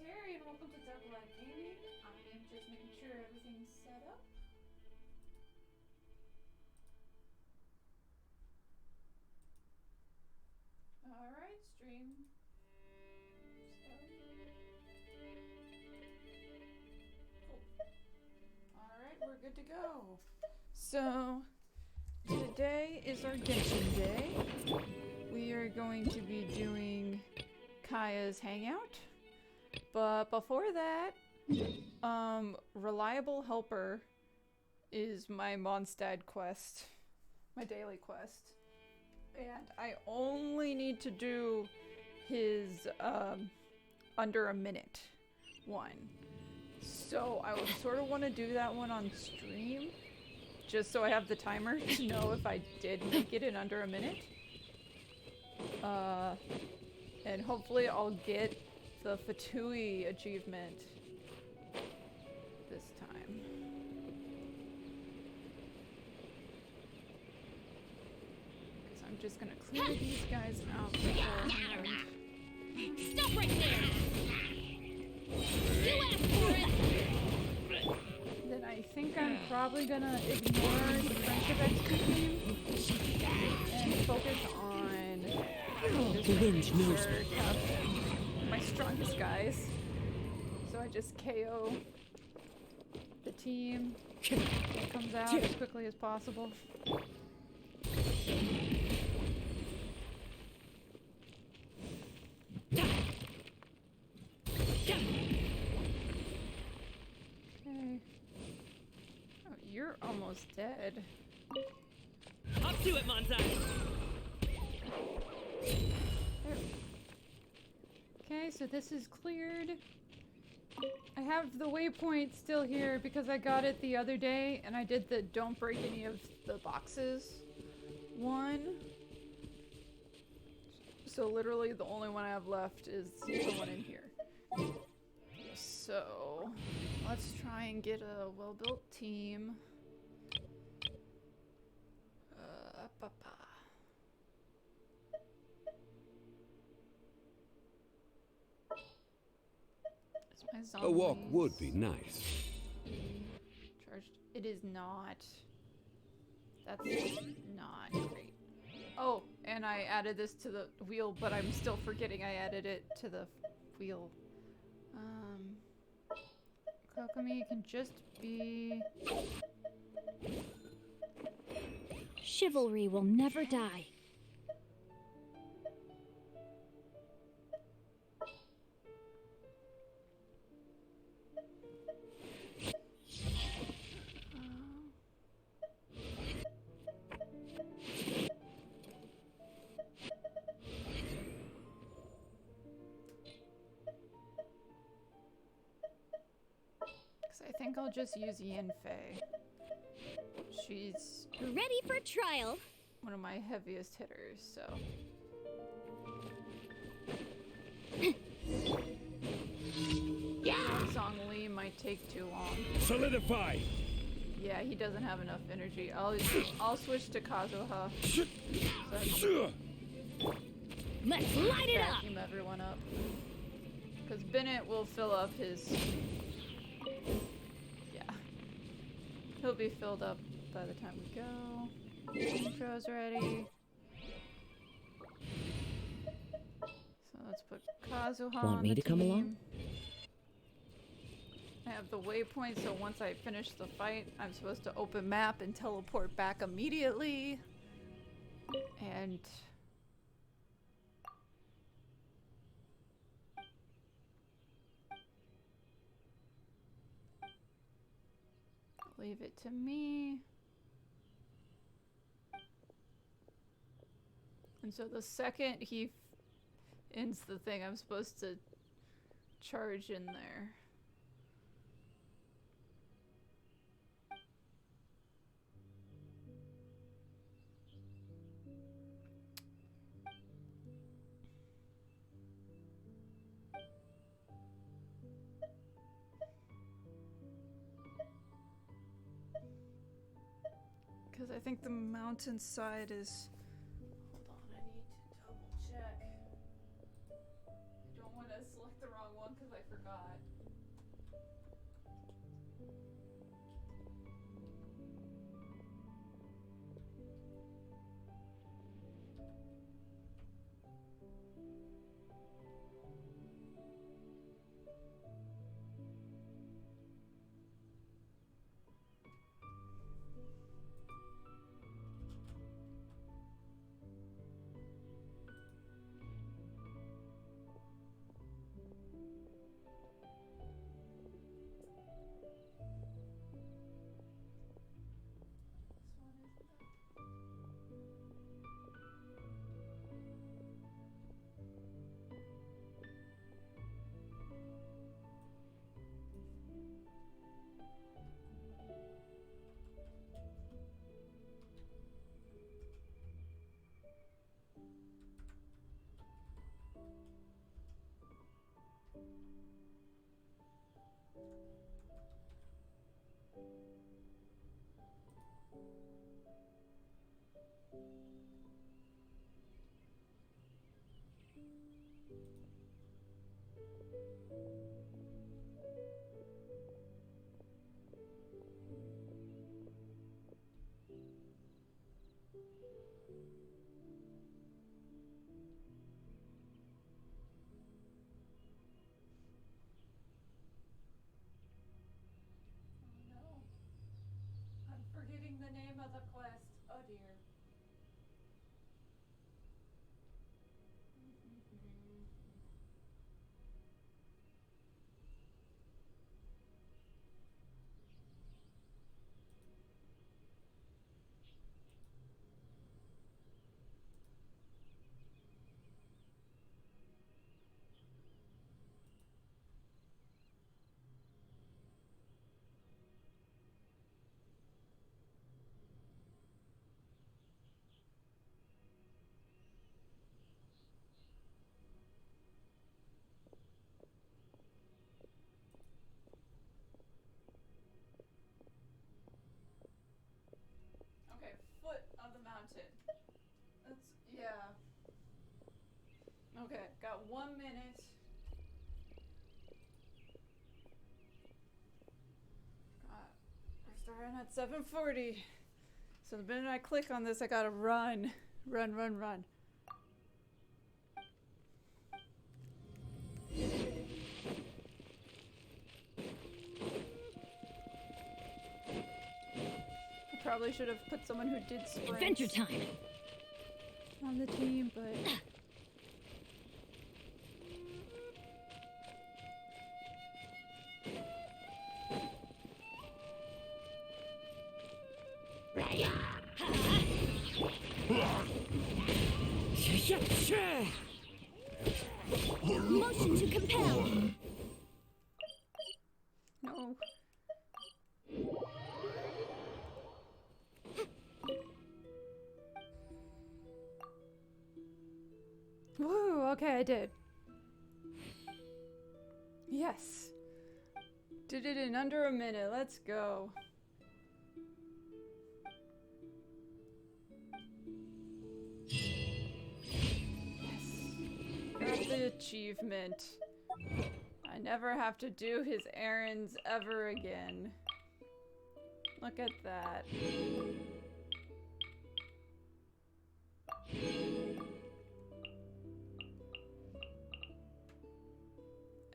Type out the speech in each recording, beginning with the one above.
Terry, and welcome to Double Live Gaming. I am just making sure everything's set up. Alright, stream started. Cool. Alright, we're good to go. So, today is our genshin day. We are going to be doing Kaeya's Hangout. But before that, Reliable Helper is my Monstadt quest, my daily quest. And I only need to do his under a minute one. So I would sort of want to do that one on stream, just so I have the timer to know if I did make it in under a minute. And hopefully I'll get the Fatui achievement this time. Because I'm just gonna clear these guys out beforehand. Stop right there! You asked for it! Then I think I'm probably gonna ignore the friendship XP team and focus on just making sure to have my strongest guys. So I just KO the team that comes out as quickly as possible. Okay. Oh, you're almost dead. Up to it, Monstadt! Okay, so this is cleared. I have the waypoint still here because I got it the other day and I did the don't break any of the boxes one. So literally the only one I have left is the one in here. So let's try and get a well-built team. A walk would be nice. Charged. It is not. That's not great. Oh, and I added this to the wheel, but I'm still forgetting I added it to the wheel. Kokomi can just be... Chivalry will never die. I think I'll just use Yanfei. She's ready for trial. One of my heaviest hitters, so. Song Lee might take too long. Solidify. Yeah, he doesn't have enough energy. I'll switch to Kazuha. So let's light it up. Vacuum everyone up. Because Bennett will fill up his. He'll be filled up by the time we go. Intro's ready. So let's put Kazuha on the team. Along? I have the waypoint, so once I finish the fight, I'm supposed to open map and teleport back immediately. And... leave it to me. And so the second he ends the thing, I'm supposed to charge in there. Because I think the mountainside is... Hold on, I need to double check. I don't want to select the wrong one because I forgot. Forgetting the name of the quest. Oh dear. Okay, foot of the mountain. That's, yeah. Okay, got 1 minute. We're starting at 7:40. So the minute I click on this, I gotta run. Run, run, run. I probably should have put someone who did sprints Adventure time. on the team, but Motion to compel. no. Woo, okay, I did. Yes. Did it in under a minute. Let's go. Got the achievement. I never have to do his errands ever again. Look at that.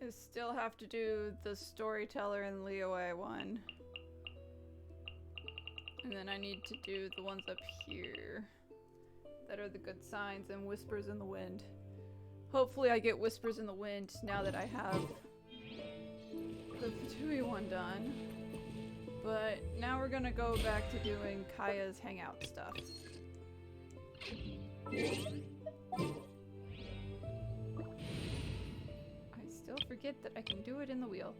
I still have to do the storyteller and Liyue one. And then I need to do the ones up here that are the good signs and whispers in the wind. Hopefully I get whispers in the wind now that I have the Fatui one done. But now we're gonna go back to doing Kaeya's Hangout stuff. I still forget that I can do it in the wheel.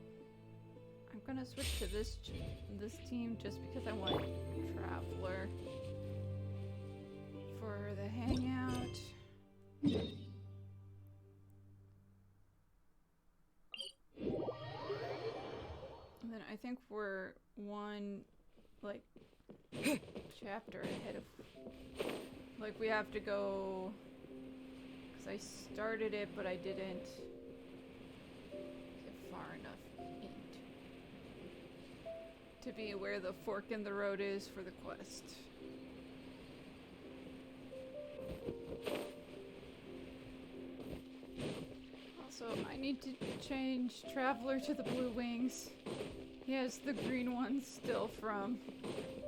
I'm gonna switch to this team just because I want Traveler for the Hangout. And then I think we're one, like, chapter ahead of, like, we have to go, because I started it, but I didn't to be where the fork in the road is for the quest. Also, I need to change Traveler to the blue wings. He has the green ones still from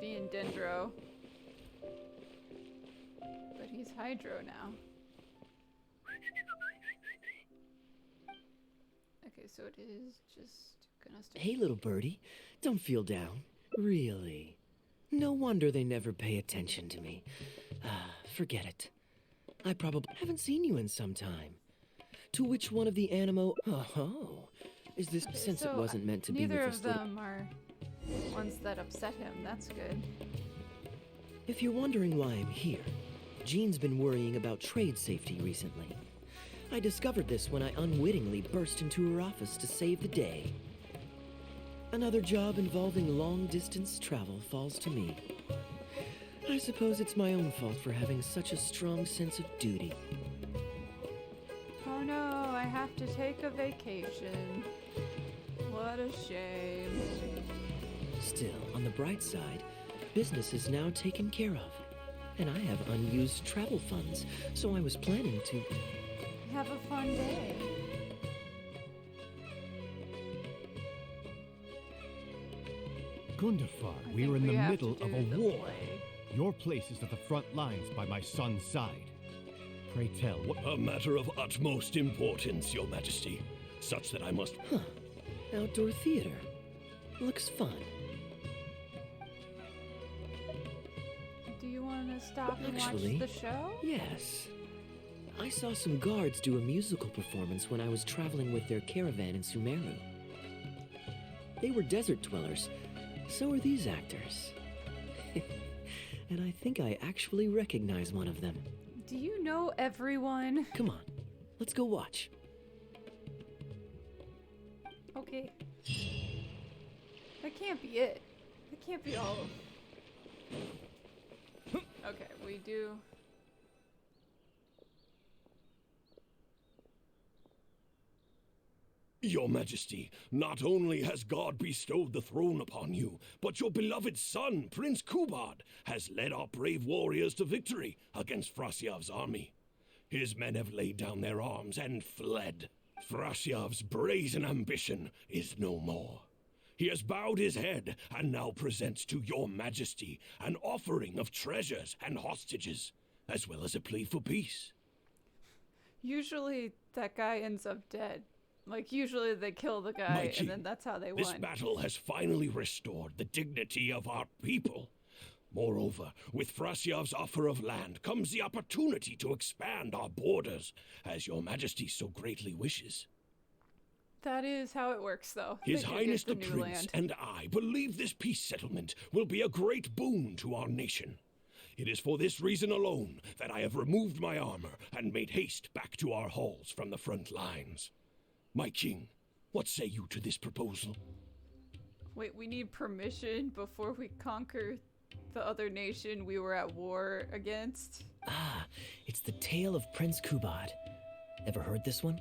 being Dendro. But he's Hydro now. Okay, so it is just gonna start. Hey, little birdie. Don't feel down. Really. No wonder they never pay attention to me. Forget it. I probably haven't seen you in some time. To which one of the animo... Oh, is this... Okay, since so it wasn't meant to be neither with of this them are ones that upset him. That's good. If you're wondering why I'm here, Jean's been worrying about trade safety recently. I discovered this when I unwittingly burst into her office to save the day. Another job involving long-distance travel falls to me. I suppose it's my own fault for having such a strong sense of duty. Oh no, I have to take a vacation. What a shame. Still, on the bright side, business is now taken care of. And I have unused travel funds, so I was planning to... Have a fun day. Gundafar, I we are think in we the have middle to of do a the war. play. Your place is at the front lines by my son's side. Pray tell, what... A matter of utmost importance, Your Majesty. Such that I must... Outdoor theater. Looks fun. Do you want to stop and Actually, watch the show? Yes. I saw some guards do a musical performance when I was traveling with their caravan in Sumeru. They were desert dwellers. So are these actors. And I think I actually recognize one of them. Do you know everyone? Come on, let's go watch. Okay. That can't be it. That can't be all of... Okay, we do... Your Majesty, not only has God bestowed the throne upon you, but your beloved son, Prince Kubad, has led our brave warriors to victory against Frasyav's army. His men have laid down their arms and fled. Frasyav's brazen ambition is no more. He has bowed his head and now presents to your Majesty an offering of treasures and hostages, as well as a plea for peace. Usually that guy ends up dead. Like, usually they kill the My guy, king, and then that's how they this won. battle has finally restored the dignity of our people. Moreover, with Frasyav's offer of land comes the opportunity to expand our borders, as your Majesty so greatly wishes. That is how it works, though. His They do Highness get the new Prince land. and I believe this peace settlement will be a great boon to our nation. It is for this reason alone that I have removed my armor and made haste back to our halls from the front lines. My king, what say you to this proposal? Wait, we need permission before we conquer the other nation we were at war against? Ah, it's the tale of Prince Kubad. Ever heard this one?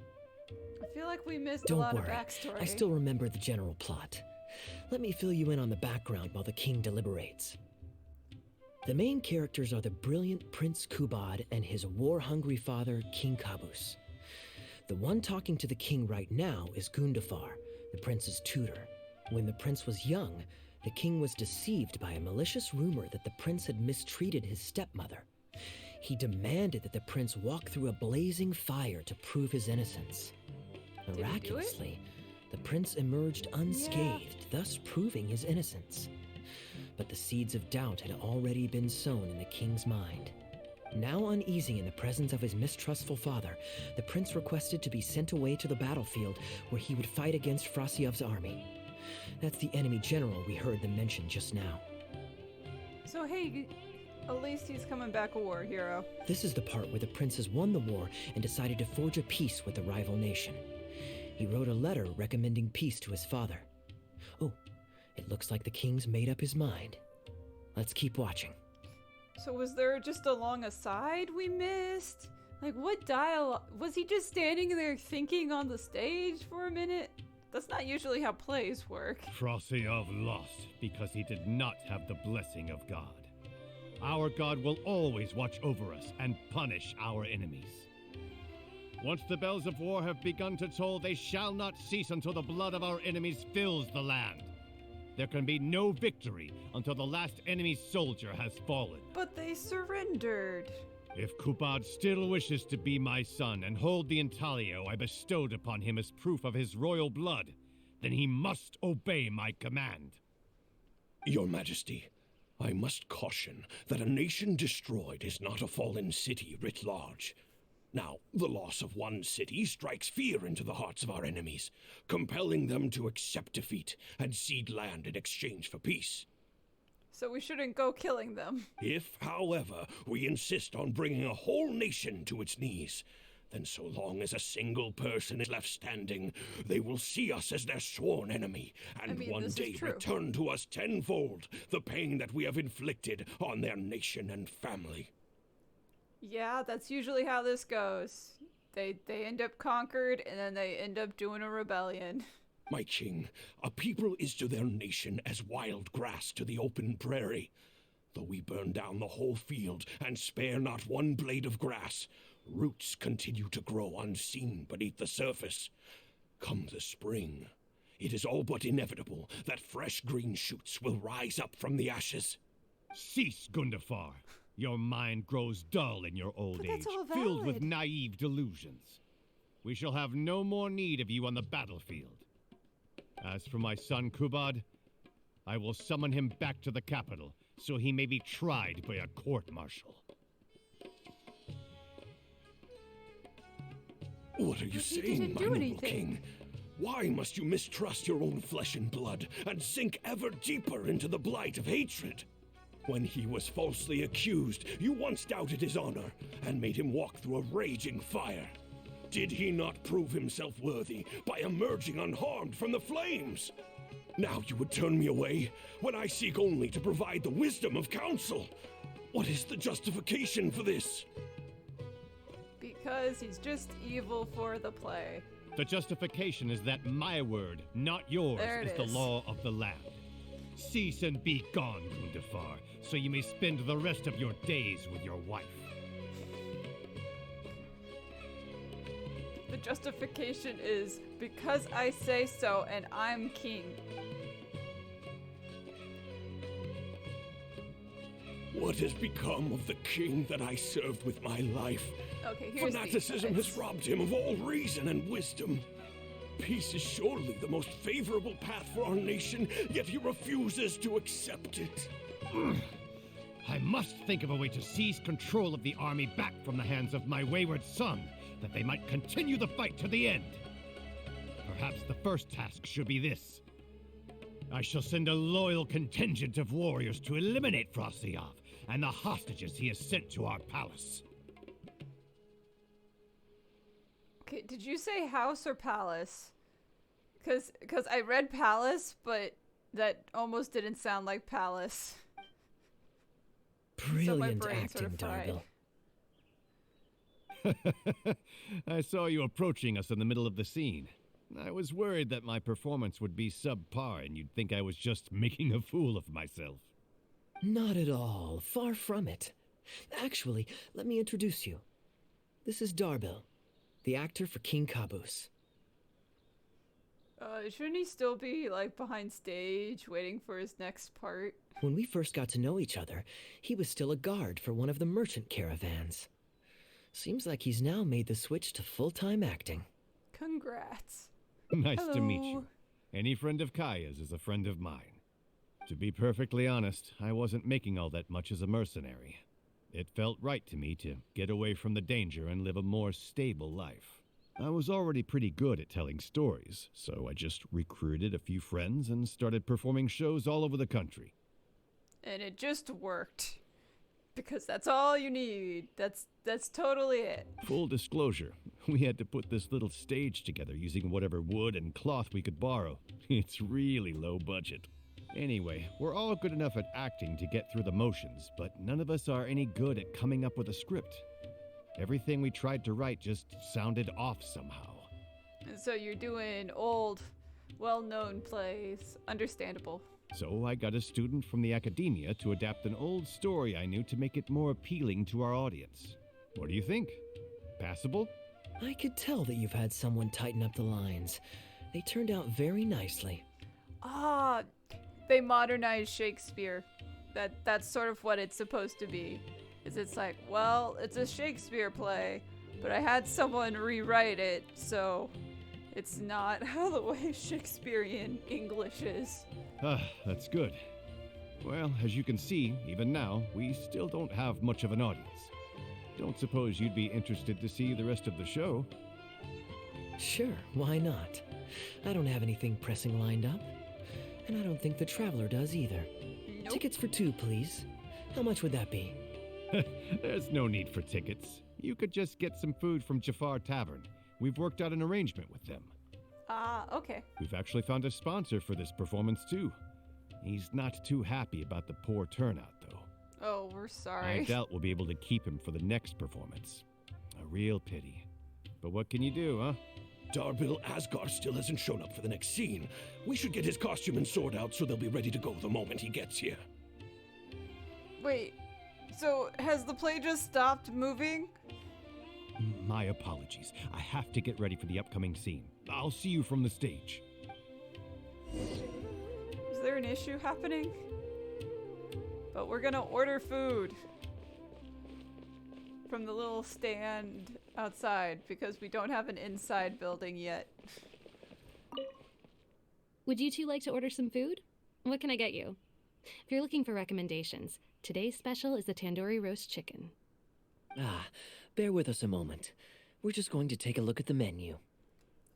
I feel like we missed a Don't lot worry, of backstory. I still remember the general plot. Let me fill you in on the background while the king deliberates. The main characters are the brilliant Prince Kubad and his war-hungry father, King Kabus. The one talking to the king right now is Gundafar, the prince's tutor. When the prince was young, the king was deceived by a malicious rumor that the prince had mistreated his stepmother. He demanded that the prince walk through a blazing fire to prove his innocence. he do it? Miraculously, the prince emerged unscathed, thus proving his innocence. But the seeds of doubt had already been sown in the king's mind. Now uneasy in the presence of his mistrustful father, the prince requested to be sent away to the battlefield where he would fight against Frasyav's army. That's the enemy general we heard them mention just now. So hey, at least he's coming back a war hero. This is the part where the prince has won the war and decided to forge a peace with the rival nation. He wrote a letter recommending peace to his father. Oh, it looks like the king's made up his mind. Let's keep watching. So was there just a long aside we missed? Like, what dialogue? Was he just standing there thinking on the stage for a minute? That's not usually how plays work. Frosiyov lost because he did not have the blessing of God. Our God will always watch over us and punish our enemies. Once the bells of war have begun to toll, they shall not cease until the blood of our enemies fills the land. There can be no victory until the last enemy soldier has fallen. But they surrendered. If Kubad still wishes to be my son and hold the intaglio I bestowed upon him as proof of his royal blood, then he must obey my command. Your Majesty, I must caution that a nation destroyed is not a fallen city writ large. Now, the loss of one city strikes fear into the hearts of our enemies, compelling them to accept defeat and cede land in exchange for peace. So we shouldn't go killing them. If, however, we insist on bringing a whole nation to its knees, then so long as a single person is left standing, they will see us as their sworn enemy, and one this is day true. return to us tenfold the pain that we have inflicted on their nation and family. Yeah, that's usually how this goes. They end up conquered, and then they end up doing a rebellion. My king, a people is to their nation as wild grass to the open prairie. Though we burn down the whole field and spare not one blade of grass, roots continue to grow unseen beneath the surface. Come the spring, it is all but inevitable that fresh green shoots will rise up from the ashes. Cease, Gundafar. Your mind grows dull in your old But age, that's all filled with valid. naive delusions. We shall have no more need of you on the battlefield. As for my son Kubad, I will summon him back to the capital, so he may be tried by a court-martial. What are you He saying, didn't my do noble anything. king? Why must you mistrust your own flesh and blood and sink ever deeper into the blight of hatred? When he was falsely accused, you once doubted his honor and made him walk through a raging fire. Did he not prove himself worthy by emerging unharmed from the flames? Now you would turn me away when I seek only to provide the wisdom of counsel. What is the justification for this? Because he's just evil for the play. The justification is that my word, not yours, There it is the is. law of the land. Cease and be gone, Gundafar, so you may spend the rest of your days with your wife. The justification is because I say so and I'm king. What has become of the king that I served with my life? Okay, here's Fanaticism the has robbed him of all reason and wisdom. Peace is surely the most favorable path for our nation, yet he refuses to accept it. I must think of a way to seize control of the army back from the hands of my wayward son, that they might continue the fight to the end. Perhaps the first task should be this. I shall send a loyal contingent of warriors to eliminate Frosiyov and the hostages he has sent to our palace. Okay, did you say house or palace? Cause I read palace, but that almost didn't sound like palace. So my Brilliant brain sort acting, of fried. Darbil. I saw you approaching us in the middle of the scene. I was worried that my performance would be subpar and you'd think I was just making a fool of myself. Not at all. Far from it. Actually, let me introduce you. This is Darbil, the actor for King Caboose. Shouldn't he still be like behind stage waiting for his next part? When we first got to know each other, he was still a guard for one of the merchant caravans. Seems like he's now made the switch to full-time acting. Congrats. Nice to meet Hello. you. Any friend of Kaeya's is a friend of mine. To be perfectly honest, I wasn't making all that much as a mercenary. It felt right to me to get away from the danger and live a more stable life. I was already pretty good at telling stories, so I just recruited a few friends and started performing shows all over the country. And it just worked. Because that's all you need. That's totally it. Full disclosure, we had to put this little stage together using whatever wood and cloth we could borrow. It's really low budget. Anyway, we're all good enough at acting to get through the motions, but none of us are any good at coming up with a script. Everything we tried to write just sounded off somehow. And so you're doing old well-known plays. Understandable. So I got a student from the academia to adapt an old story I knew to make it more appealing to our audience. What do you think? Passable? I could tell that you've had someone tighten up the lines. They turned out very nicely. Ah, they modernized Shakespeare. That's sort of what it's supposed to be. It's like, well, it's a Shakespeare play, but I had someone rewrite it, so it's not how the way Shakespearean English is. That's good. Well, as you can see, even now, we still don't have much of an audience. Don't suppose you'd be interested to see the rest of the show? Sure, why not? I don't have anything pressing lined up. And I don't think the Traveler does either. Nope. Tickets for 2, please. How much would that be? There's no need for tickets. You could just get some food from Jafar Tavern. We've worked out an arrangement with them. Ah, okay. We've actually found a sponsor for this performance, too. He's not too happy about the poor turnout, though. Oh, we're sorry. I doubt we'll be able to keep him for the next performance. A real pity. But what can you do, huh? Darbil Asgard still hasn't shown up for the next scene. We should get his costume and sword out so they'll be ready to go the moment he gets here. Wait, so has the play just stopped moving? My apologies. I have to get ready for the upcoming scene. I'll see you from the stage. Is there an issue happening? But we're gonna order food from the little stand outside because we don't have an inside building yet. Would you two like to order some food? What can I get you? If you're looking for recommendations, today's special is the tandoori roast chicken. Bear with us a moment. We're just going to take a look at the menu.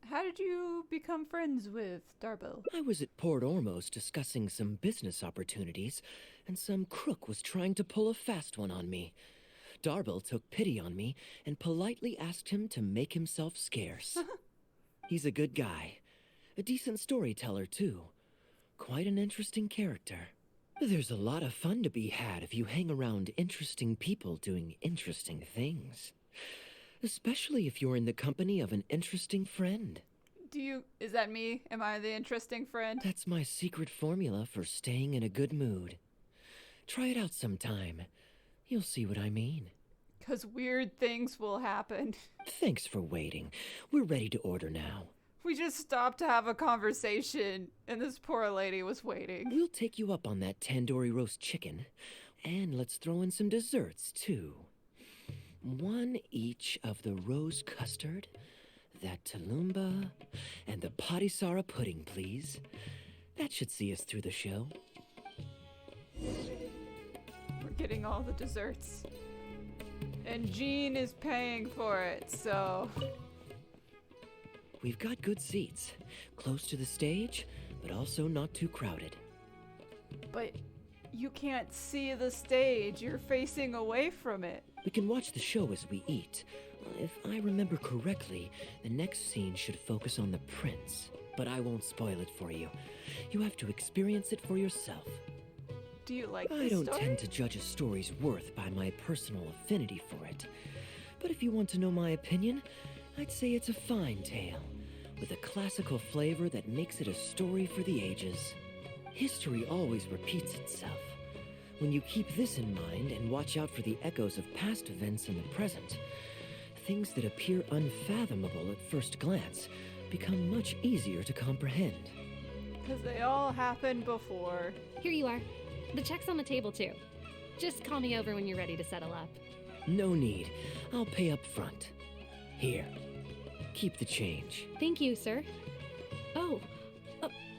How did you become friends with Darbil? I was at Port Ormos discussing some business opportunities, and some crook was trying to pull a fast one on me. Darbil took pity on me and politely asked him to make himself scarce. He's a good guy. A decent storyteller, too. Quite an interesting character. There's a lot of fun to be had if you hang around interesting people doing interesting things. Especially if you're in the company of an interesting friend. Is that me? Am I the interesting friend? That's my secret formula for staying in a good mood. Try it out sometime. You'll see what I mean. 'Cause weird things will happen. Thanks for waiting. We're ready to order now. We just stopped to have a conversation, and this poor lady was waiting. We'll take you up on that tandoori roast chicken. And let's throw in some desserts, too. 1 each of the rose custard, that talumba, and the patisara pudding, please. That should see us through the show. We're getting all the desserts. And Jean is paying for it, so... We've got good seats, close to the stage, but also not too crowded. But you can't see the stage. You're facing away from it. We can watch the show as we eat. If I remember correctly, the next scene should focus on the prince, but I won't spoil it for you. You have to experience it for yourself. Do you like I this don't story? tend to judge a story's worth by my personal affinity for it. But if you want to know my opinion, I'd say it's a fine tale, with a classical flavor that makes it a story for the ages. History always repeats itself. When you keep this in mind and watch out for the echoes of past events in the present, things that appear unfathomable at first glance become much easier to comprehend. 'Cause they all happened before. Here you are. The check's on the table, too. Just call me over when you're ready to settle up. No need. I'll pay up front. Here. Keep the change. Thank you, sir. Oh,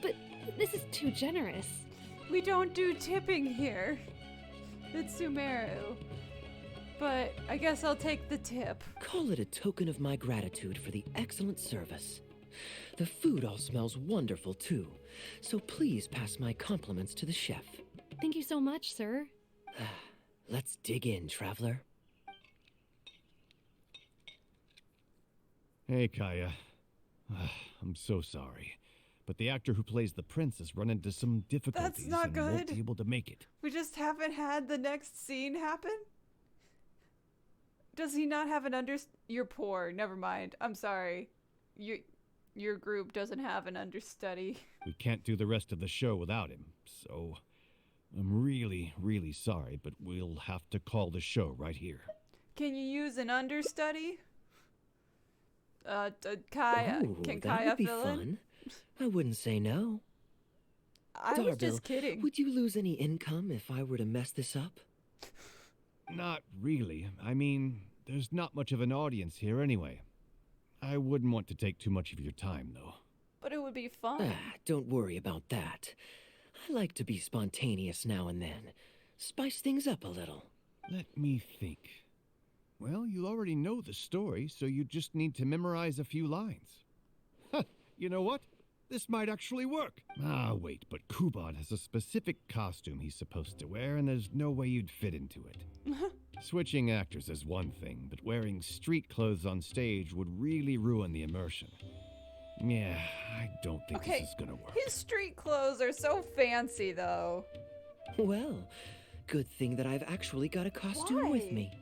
but this is too generous. We don't do tipping here. It's Sumeru. But I guess I'll take the tip. Call it a token of my gratitude for the excellent service. The food all smells wonderful, too. So please pass my compliments to the chef. Thank you so much, sir. Let's dig in, traveler. Hey, Kaeya. I'm so sorry, but the actor who plays the prince has run into some difficulties not and won't good. be able to make it. We just haven't had the next scene happen? Does he not have an You're poor. Never mind. I'm sorry. You're your group doesn't have an understudy. We can't do the rest of the show without him, so I'm really, really sorry, but we'll have to call the show right here. Can you use an understudy? Kaeya. Ooh, Can that Kaeya would be fill in? fun. I wouldn't say no. I was just kidding. would you lose any income if I were to mess this up? Not really. I mean, there's not much of an audience here anyway. I wouldn't want to take too much of your time, though. But it would be fun. Don't worry about that. I like to be spontaneous now and then. Spice things up a little. Let me think. Well, you already know the story, so you just need to memorize a few lines. Huh, you know what? This might actually work. Ah, wait, but Kubad has a specific costume he's supposed to wear, and there's no way you'd fit into it. Switching actors is one thing, but wearing street clothes on stage would really ruin the immersion. Yeah, I don't think this is gonna work. His street clothes are so fancy, though. Well, good thing that I've actually got a costume with me.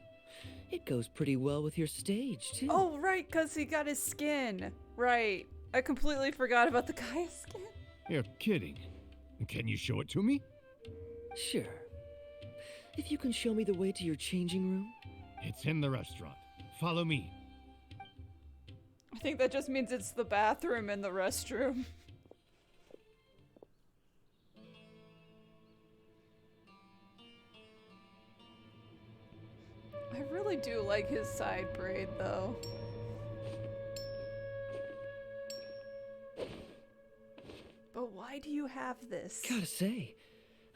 It goes pretty well with your stage, too. Oh, right, because he got his skin. Right. I completely forgot about the Kaeya skin. You're kidding. Can you show it to me? Sure. If you can show me the way to your changing room. It's in the restaurant. Follow me. I think that just means it's the bathroom and the restroom. I really do like his side braid, though. But why do you have this? Gotta say,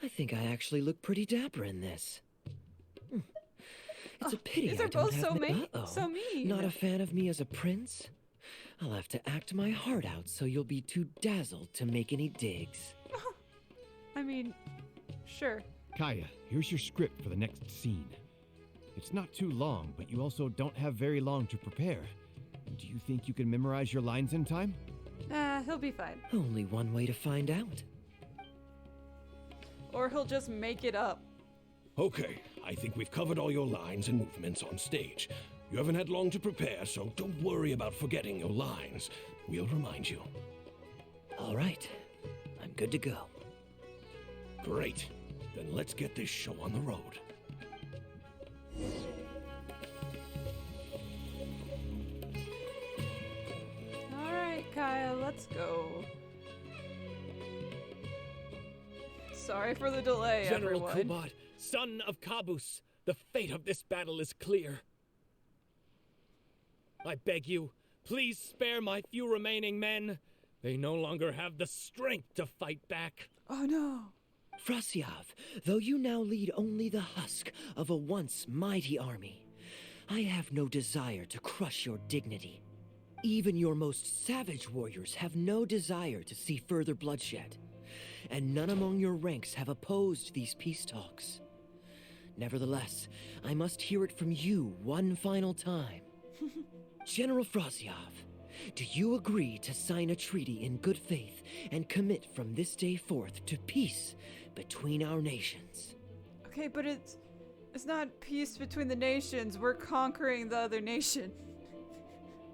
I think I actually look pretty dapper in this. It's a pity these I are don't both have so ma- mean. Uh-oh. So mean. Not a fan of me as a prince? I'll have to act my heart out so you'll be too dazzled to make any digs. I mean, sure. Kaeya, here's your script for the next scene. It's not too long, but you also don't have very long to prepare. Do you think you can memorize your lines in time? He'll be fine. Only one way to find out. Or he'll just make it up. Okay, I think we've covered all your lines and movements on stage. You haven't had long to prepare, so don't worry about forgetting your lines. We'll remind you. All right, I'm good to go. Great. Then let's get this show on the road. Alright, Kaeya, let's go. Sorry for the delay, General everyone. Kubad, son of Kabus, the fate of this battle is clear. I beg you, please spare my few remaining men. They no longer have the strength to fight back. Oh no. Frasyav, though you now lead only the husk of a once mighty army, I have no desire to crush your dignity. Even your most savage warriors have no desire to see further bloodshed, and none among your ranks have opposed these peace talks. Nevertheless, I must hear it from you one final time. General Frasyav, do you agree to sign a treaty in good faith and commit from this day forth to peace between our nations? Okay, but it's not peace between the nations. We're conquering the other nation.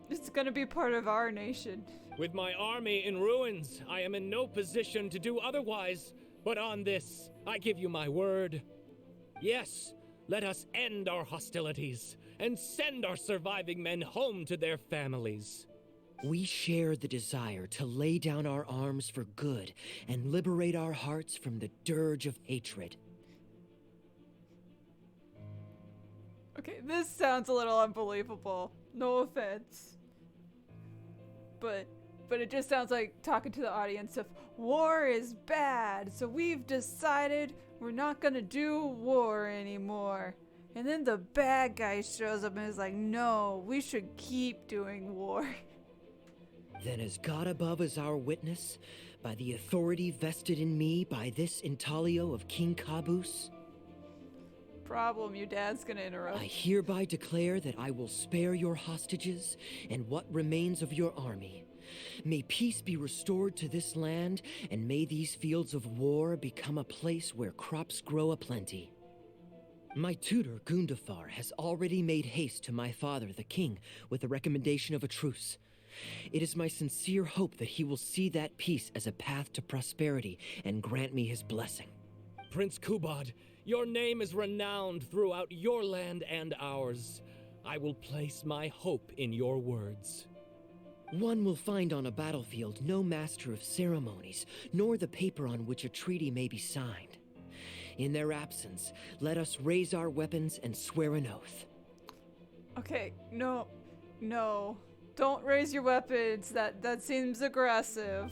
It's gonna be part of our nation. With my army in ruins, I am in no position to do otherwise. But on this, I give you my word. Yes, let us end our hostilities and send our surviving men home to their families. We share the desire to lay down our arms for good and liberate our hearts from the dirge of hatred. Okay, this sounds a little unbelievable. No offense. But it just sounds like talking to the audience of war is bad, so we've decided we're not gonna do war anymore. And then the bad guy shows up and is like, no, we should keep doing war. Then as God above is our witness, by the authority vested in me by this intaglio of King Kabus, Problem, your dad's gonna interrupt. I hereby declare that I will spare your hostages and what remains of your army. May peace be restored to this land, and may these fields of war become a place where crops grow aplenty. My tutor, Gundafar, has already made haste to my father, the king, with the recommendation of a truce. It is my sincere hope that he will see that peace as a path to prosperity and grant me his blessing. Prince Kubad, your name is renowned throughout your land and ours. I will place my hope in your words. One will find on a battlefield no master of ceremonies, nor the paper on which a treaty may be signed. In their absence, let us raise our weapons and swear an oath. Okay, no. Don't raise your weapons. That seems aggressive.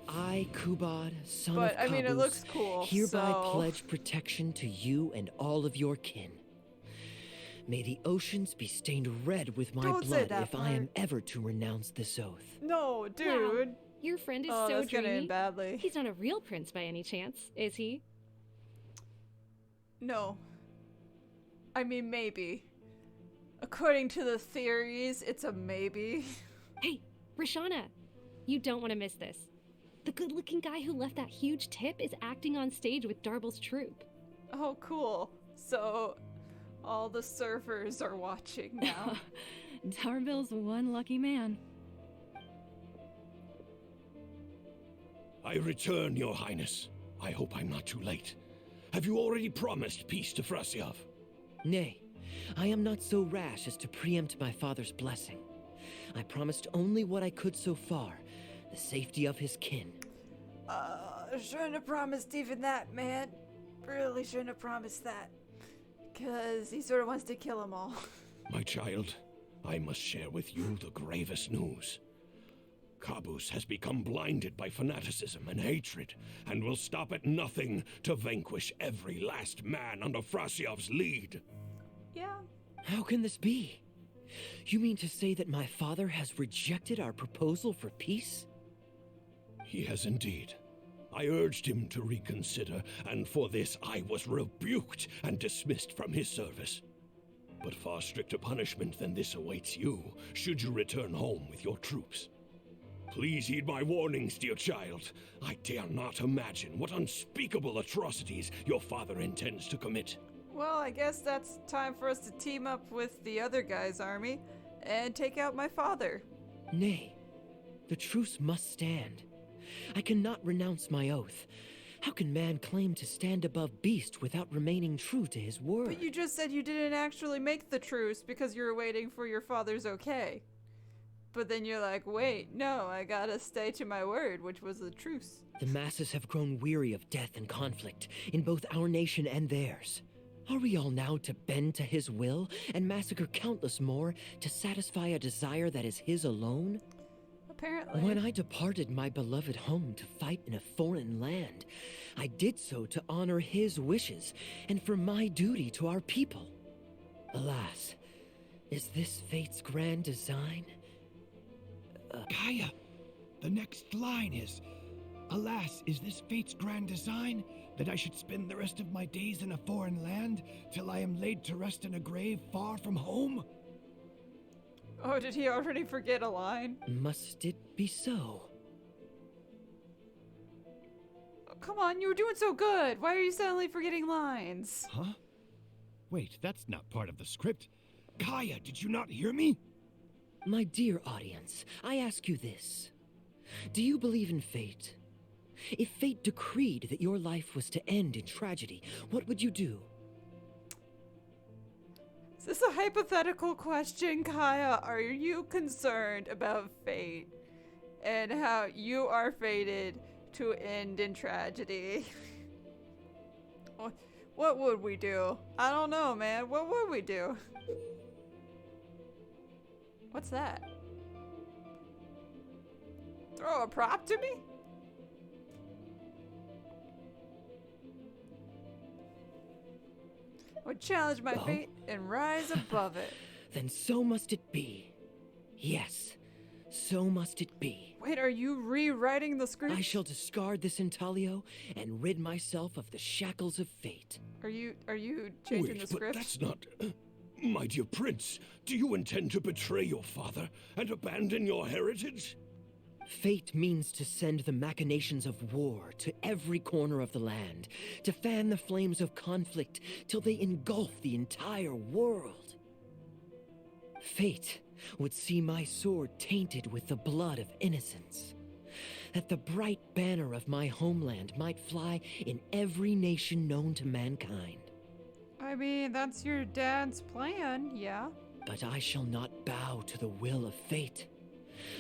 I, Kubad, son But, of I mean, it Kabus, looks cool, hereby so- pledge protection to you and all of your kin. May the oceans be stained red with my Don't say blood that if I am part. ever to renounce this oath. No, Wow. dude. Your friend is Oh, so that's gonna dreamy. end badly. He's not a real prince by any chance, is he? No. I mean, maybe. According to the theories, it's a maybe. Hey, Rashana, you don't want to miss this. The good-looking guy who left that huge tip is acting on stage with Darble's troupe. Oh, cool. So, all the surfers are watching now. Darble's one lucky man. I return, Your Highness. I hope I'm not too late. Have you already promised peace to Frasiav? Nay, I am not so rash as to preempt my father's blessing. I promised only what I could so far, the safety of his kin. Shouldn't have promised even that, man. Really shouldn't have promised that. Because he sort of wants to kill them all. My child, I must share with you the gravest news. Kabus has become blinded by fanaticism and hatred, and will stop at nothing to vanquish every last man under Frasiav's lead. Yeah. How can this be? You mean to say that my father has rejected our proposal for peace? He has indeed. I urged him to reconsider, and for this I was rebuked and dismissed from his service. But far stricter punishment than this awaits you, should you return home with your troops. Please heed my warnings, dear child. I dare not imagine what unspeakable atrocities your father intends to commit. Well, I guess that's time for us to team up with the other guy's army and take out my father. Nay, the truce must stand. I cannot renounce my oath. How can man claim to stand above beast without remaining true to his word? But you just said you didn't actually make the truce because you were waiting for your father's okay. But then you're like, wait, no, I gotta stay to my word, which was the truce. The masses have grown weary of death and conflict in both our nation and theirs. Are we all now to bend to his will and massacre countless more to satisfy a desire that is his alone? Apparently. When I departed my beloved home to fight in a foreign land, I did so to honor his wishes and for my duty to our people. Alas, is this fate's grand design? Kaeya, the next line is, alas, is this fate's grand design, that I should spend the rest of my days in a foreign land, till I am laid to rest in a grave far from home? Oh, did he already forget a line? Must it be so? Oh, come on, you were doing so good. Why are you suddenly forgetting lines? Huh? Wait, that's not part of the script. Kaeya, did you not hear me? My dear audience, I ask you this. Do you believe in fate? If fate decreed that your life was to end in tragedy, what would you do? Is this a hypothetical question, Kaeya? Are you concerned about fate and how you are fated to end in tragedy? What would we do? I don't know, man. What would we do? What's that? Throw a prop to me? Would challenge my fate and rise above it. Then so must it be. Yes, so must it be. Wait, are you rewriting the script? I shall discard this intaglio and rid myself of the shackles of fate. Are you changing Wait, the but script? that's not... My dear prince, do you intend to betray your father and abandon your heritage? Fate means to send the machinations of war to every corner of the land, to fan the flames of conflict till they engulf the entire world. Fate would see my sword tainted with the blood of innocence. That the bright banner of my homeland might fly in every nation known to mankind. I mean, that's your dad's plan, yeah? But I shall not bow to the will of fate.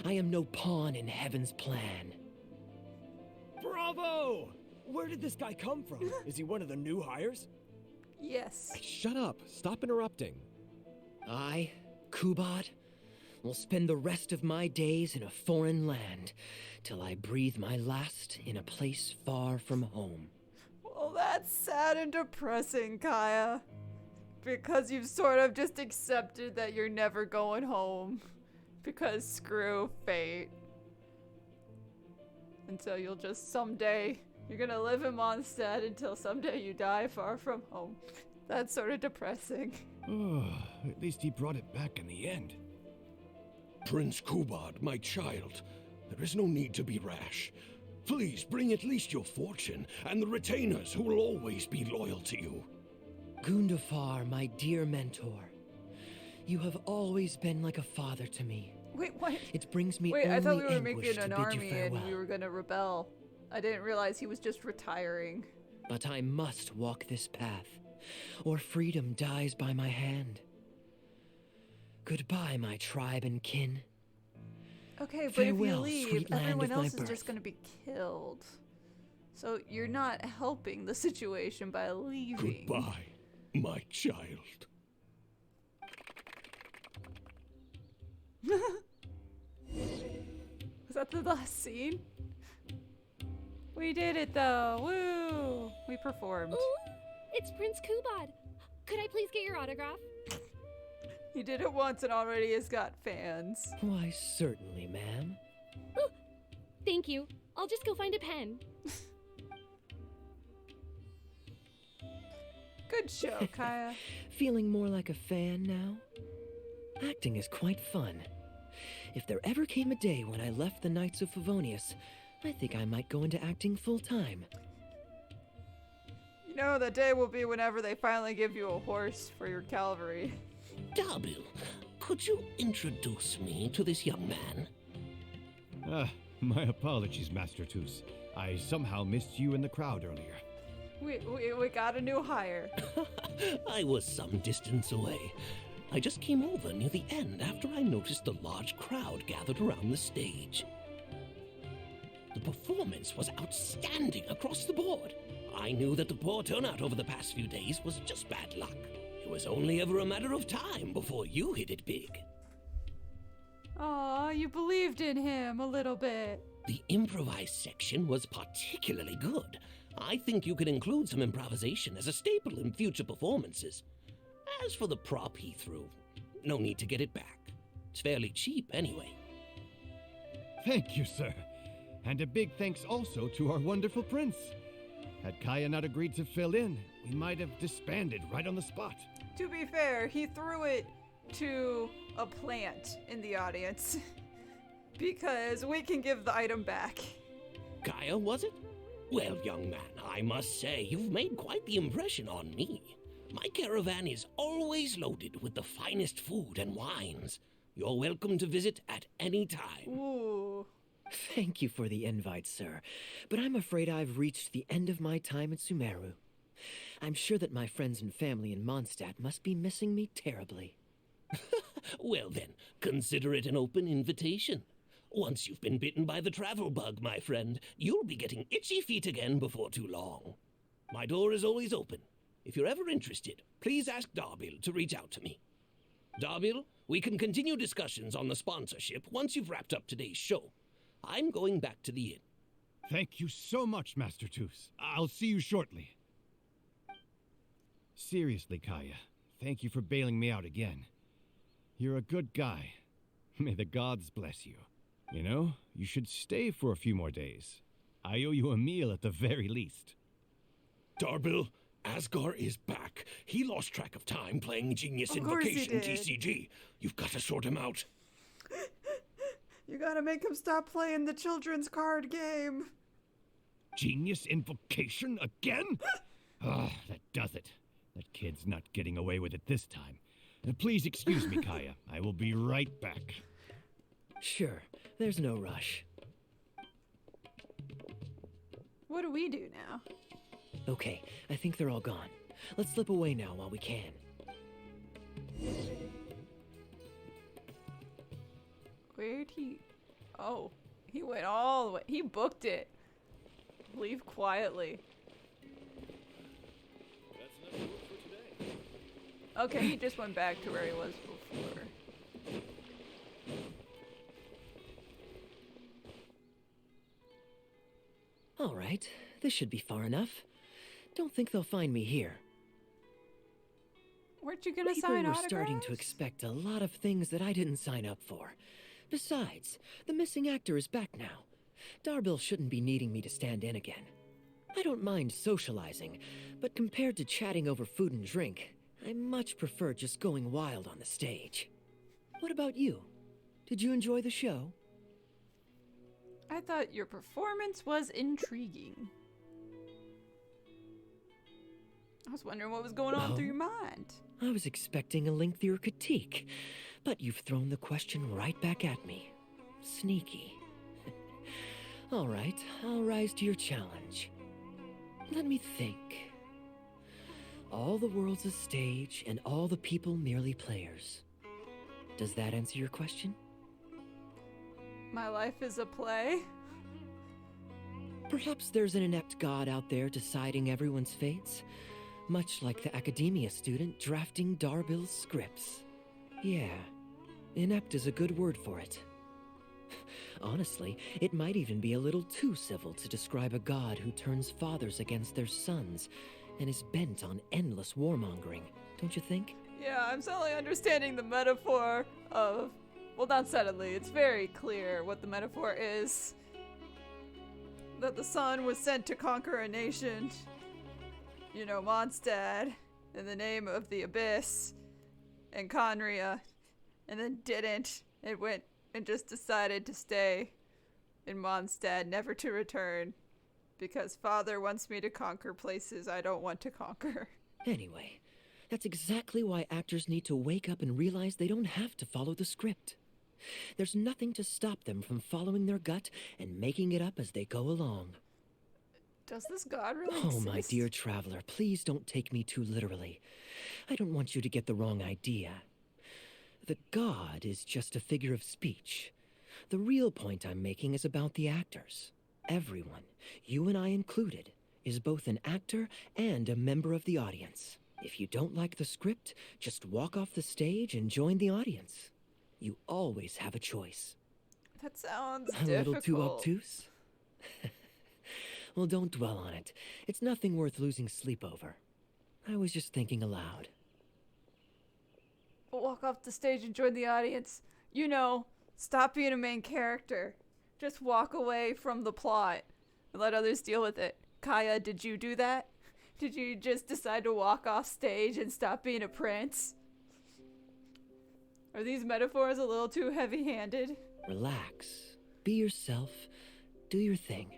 I am no pawn in heaven's plan. Bravo! Where did this guy come from? Is he one of the new hires? Yes. Shut up. Stop interrupting. I, Kubad, will spend the rest of my days in a foreign land till I breathe my last in a place far from home. Well, that's sad and depressing, Kaeya. Because you've sort of just accepted that you're never going home. Because screw fate. And so you'll just someday, you're gonna live in Monstadt until someday you die far from home. That's sort of depressing. Oh, at least he brought it back in the end. Prince Kubad, my child, there is no need to be rash. Please bring at least your fortune and the retainers who will always be loyal to you. Gundafar, my dear mentor, you have always been like a father to me. Wait, what? It brings me Wait, only I thought we were anguish making an to bid you army and farewell. we were gonna rebel. I didn't realize he was just retiring. But I must walk this path, or freedom dies by my hand. Goodbye, my tribe and kin. Okay, but if you Farewell, leave, sweet land everyone of my else is birth. just gonna be killed. So you're not helping the situation by leaving. Goodbye, my child. Was that the last scene? We did it though! Woo! We performed. Ooh, it's Prince Kubad. Could I please get your autograph? He did it once and already has got fans. Why, certainly, ma'am. Ooh, thank you. I'll just go find a pen. Good show, Kaeya. Feeling more like a fan now? Acting is quite fun. If there ever came a day when I left the Knights of Favonius, I think I might go into acting full-time. You know, the day will be whenever they finally give you a horse for your cavalry. Darbil, could you introduce me to this young man? My apologies, Master Toos. I somehow missed you in the crowd earlier. We got a new hire. I was some distance away. I just came over near the end after I noticed the large crowd gathered around the stage. The performance was outstanding across the board. I knew that the poor turnout over the past few days was just bad luck. It was only ever a matter of time before you hit it big. Aw, you believed in him a little bit. The improvised section was particularly good. I think you could include some improvisation as a staple in future performances. As for the prop he threw, no need to get it back. It's fairly cheap anyway. Thank you, sir. And a big thanks also to our wonderful prince. Had Kaeya not agreed to fill in, we might have disbanded right on the spot. To be fair, he threw it to a plant in the audience. Because we can give the item back. Kaeya, was it? Well, young man, I must say you've made quite the impression on me. My caravan is always loaded with the finest food and wines. You're welcome to visit at any time. Ooh. Thank you for the invite, sir, but I'm afraid I've reached the end of my time at Sumeru. I'm sure that my friends and family in Mondstadt must be missing me terribly. Well then, consider it an open invitation. Once you've been bitten by the travel bug, my friend, you'll be getting itchy feet again before too long. My door is always open. If you're ever interested, please ask Darbil to reach out to me. Darbil, we can continue discussions on the sponsorship once you've wrapped up today's show. I'm going back to the inn. Thank you so much, Master Toos. I'll see you shortly. Seriously, Kaeya, thank you for bailing me out again. You're a good guy. May the gods bless you. You know, you should stay for a few more days. I owe you a meal at the very least. Darbil, Asgar is back. He lost track of time playing Genius Of course he Invocation did. TCG. You've got to sort him out. You gotta make him stop playing the children's card game. Genius Invocation again? Ah, that does it. That kid's not getting away with it this time. Please excuse me, Kaeya. I will be right back. Sure, there's no rush. What do we do now? Okay, I think they're all gone. Let's slip away now while we can. Where'd he... Oh, he went all the way. He booked it. Leave quietly. That's enough work for today. Okay, he just went back to where he was before. All right, this should be far enough. Don't think they'll find me here. Weren't you gonna People sign were autographs? starting to expect a lot of things that I didn't sign up for. Besides, the missing actor is back now. Darbil shouldn't be needing me to stand in again. I don't mind socializing, but compared to chatting over food and drink, I much prefer just going wild on the stage. What about you? Did you enjoy the show? I thought your performance was intriguing. I was wondering what was going on through your mind. I was expecting a lengthier critique, but you've thrown the question right back at me. Sneaky. All right, I'll rise to your challenge. Let me think. All the world's a stage, and all the people merely players. Does that answer your question? My life is a play? Perhaps there's an inept god out there deciding everyone's fates, much like the academia student drafting Darbil's scripts. Yeah, inept is a good word for it. Honestly, it might even be a little too civil to describe a god who turns fathers against their sons and is bent on endless warmongering, don't you think? Yeah, I'm suddenly understanding the metaphor of... Well, not suddenly. It's very clear what the metaphor is. That the son was sent to conquer a nation. You know, Monstadt, in the name of the Abyss, and Conria, and then didn't. It went and just decided to stay in Monstadt, never to return, because Father wants me to conquer places I don't want to conquer. Anyway, that's exactly why actors need to wake up and realize they don't have to follow the script. There's nothing to stop them from following their gut and making it up as they go along. Does this god really Oh, exist? my dear traveler, please don't take me too literally. I don't want you to get the wrong idea. The god is just a figure of speech. The real point I'm making is about the actors. Everyone, you and I included, is both an actor and a member of the audience. If you don't like the script, just walk off the stage and join the audience. You always have a choice. That sounds A difficult. little too obtuse? Well, don't dwell on it. It's nothing worth losing sleep over. I was just thinking aloud. Walk off the stage and join the audience. You know, stop being a main character. Just walk away from the plot and let others deal with it. Kaeya, did you do that? Did you just decide to walk off stage and stop being a prince? Are these metaphors a little too heavy-handed? Relax. Be yourself. Do your thing.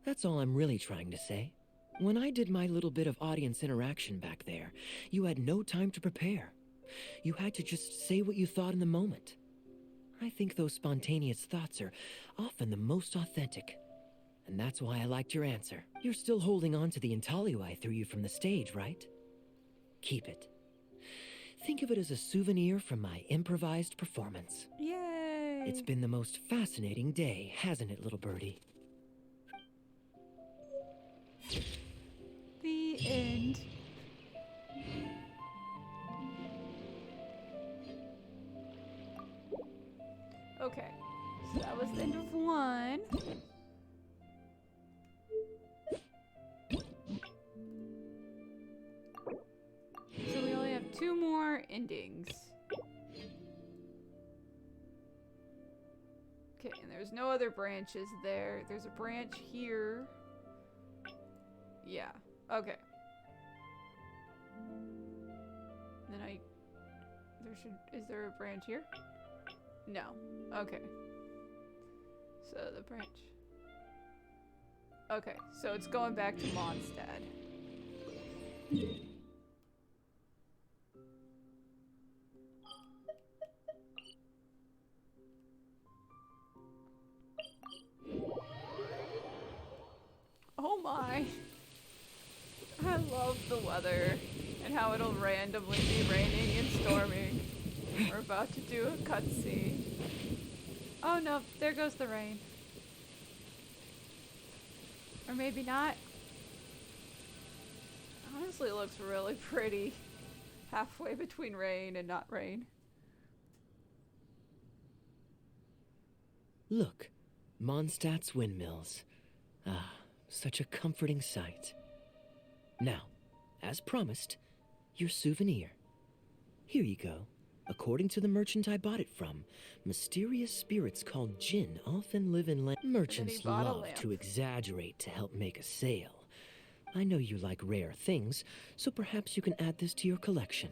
That's all I'm really trying to say. When I did my little bit of audience interaction back there, you had no time to prepare. You had to just say what you thought in the moment. I think those spontaneous thoughts are often the most authentic. And that's why I liked your answer. You're still holding on to the intaglio I threw you from the stage, right? Keep it. Think of it as a souvenir from my improvised performance. Yay! It's been the most fascinating day, hasn't it, little birdie? The end. Okay, so that was the end of one. So we only have two more endings. Okay, and there's no other branches there. There's a branch here. Yeah, okay. Then is there a branch here? No. Okay. So the branch. Okay, so it's going back to Monstadt. fine. I love the weather and how it'll randomly be raining and storming. We're about to do a cutscene. Oh no, there goes the rain. Or maybe not. Honestly, it looks really pretty. Halfway between rain and not rain. Look, Mondstadt's windmills. Ah, such a comforting sight. Now, as promised, your souvenir. Here you go. According to the merchant I bought it from, mysterious spirits called Jinn often live in land. Merchants love to exaggerate to help make a sale. I know you like rare things, so perhaps you can add this to your collection.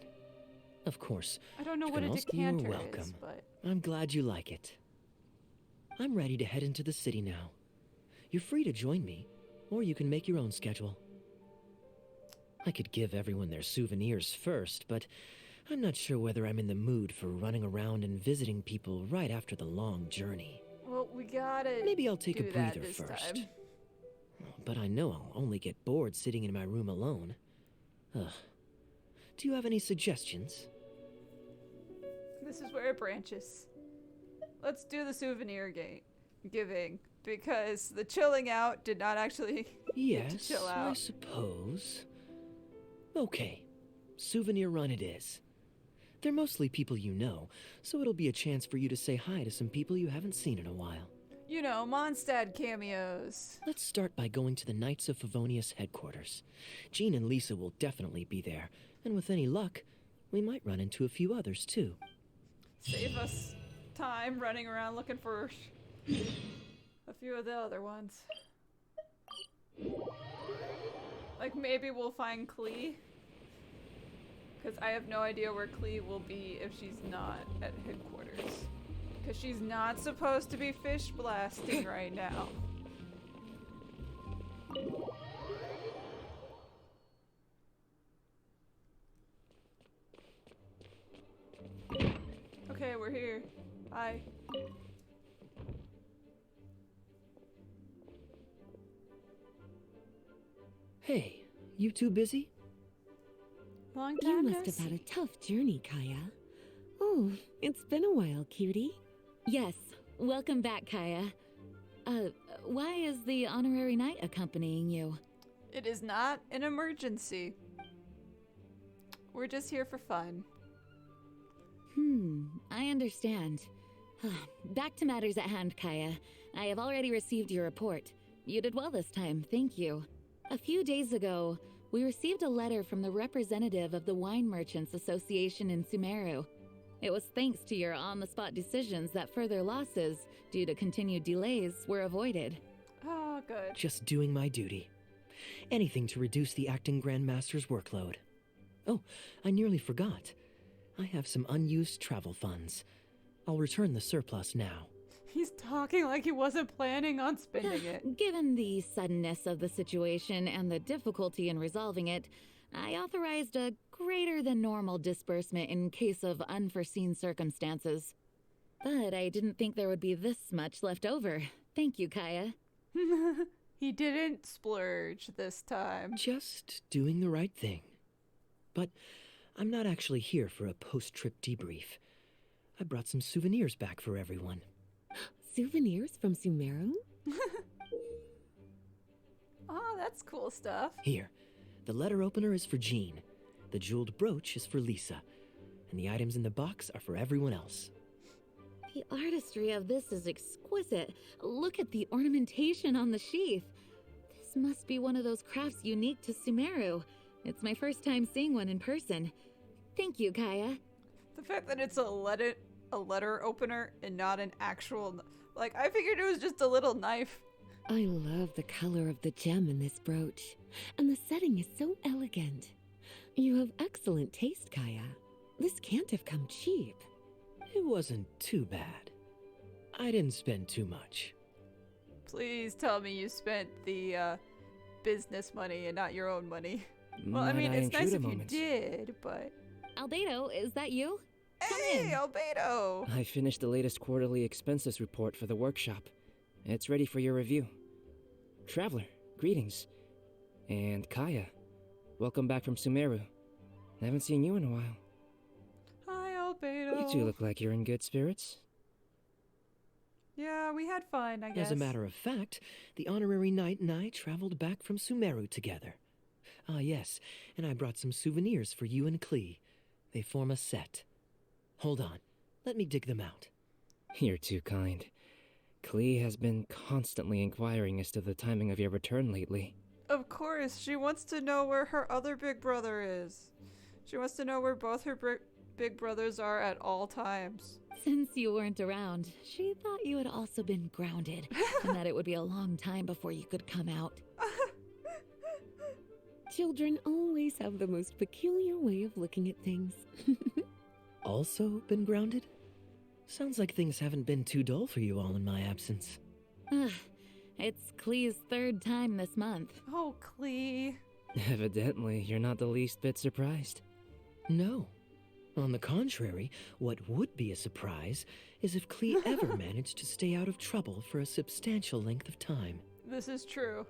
Of course, I don't know what a decanter is, but I'm glad you like it. I'm ready to head into the city now. You're free to join me, or you can make your own schedule. I could give everyone their souvenirs first, but I'm not sure whether I'm in the mood for running around and visiting people right after the long journey. well, we gotta. Maybe I'll take a do that breather this first. time. But I know I'll only get bored sitting in my room alone. Ugh. Do you have any suggestions? This is where it branches. Let's do the souvenir giving, because the chilling out did not actually get to Yes, chill out. I suppose. Okay, souvenir run it is. They're mostly people you know, so it'll be a chance for you to say hi to some people you haven't seen in a while. You know, Monstadt cameos. Let's start by going to the Knights of Favonius headquarters. Jean and Lisa will definitely be there, and with any luck, we might run into a few others too. Save us time running around looking for a few of the other ones. Like maybe we'll find Klee. Because I have no idea where Klee will be if she's not at headquarters. Because she's not supposed to be fish blasting right now. Okay, we're here. Hi. Hey, you two busy? Long You time must no have had see. a tough journey, Kaeya. Oh, it's been a while, cutie. Yes, welcome back, Kaeya. Why is the honorary knight accompanying you? It is not an emergency. We're just here for fun. I understand. Back to matters at hand, Kaeya. I have already received your report. You did well this time, thank you. A few days ago, we received a letter from the representative of the Wine Merchants Association in Sumeru. It was thanks to your on-the-spot decisions that further losses, due to continued delays, were avoided. Oh, good. Just doing my duty. Anything to reduce the acting Grandmaster's workload. Oh, I nearly forgot. I have some unused travel funds. I'll return the surplus now. He's talking like he wasn't planning on spending it. Given the suddenness of the situation and the difficulty in resolving it, I authorized a greater than normal disbursement in case of unforeseen circumstances. But I didn't think there would be this much left over. Thank you, Kaeya. He didn't splurge this time. Just doing the right thing. But I'm not actually here for a post-trip debrief. I brought some souvenirs back for everyone. Souvenirs from Sumeru? Oh, that's cool stuff. Here, the letter opener is for Jean, the jeweled brooch is for Lisa, and the items in the box are for everyone else. The artistry of this is exquisite. Look at the ornamentation on the sheath. This must be one of those crafts unique to Sumeru. It's my first time seeing one in person. Thank you, Kaeya. The fact that it's a letter opener and not an actual... Like, I figured it was just a little knife. I love the color of the gem in this brooch, and the setting is so elegant. You have excellent taste, Kaeya. This can't have come cheap. It wasn't too bad. I didn't spend too much. Please tell me you spent the business money and not your own money. Well, I mean, it's nice if you did, but... Albedo, is that you? Hey, Albedo! I finished the latest quarterly expenses report for the workshop. It's ready for your review. Traveler, greetings. And Kaeya, welcome back from Sumeru. I haven't seen you in a while. Hi, Albedo. You two look like you're in good spirits. Yeah, we had fun, I guess. As a matter of fact, the honorary knight and I traveled back from Sumeru together. Ah, yes, and I brought some souvenirs for you and Klee. They form a set. Hold on, let me dig them out. You're too kind. Klee has been constantly inquiring as to the timing of your return lately. Of course, she wants to know where her other big brother is. She wants to know where both her big brothers are at all times. Since you weren't around, she thought you had also been grounded, and that it would be a long time before you could come out. Children always have the most peculiar way of looking at things. Also been grounded? Sounds like things haven't been too dull for you all in my absence. It's Klee's third time this month. Oh, Klee. Evidently, you're not the least bit surprised. No. On the contrary, what would be a surprise is if Klee ever managed to stay out of trouble for a substantial length of time. This is true.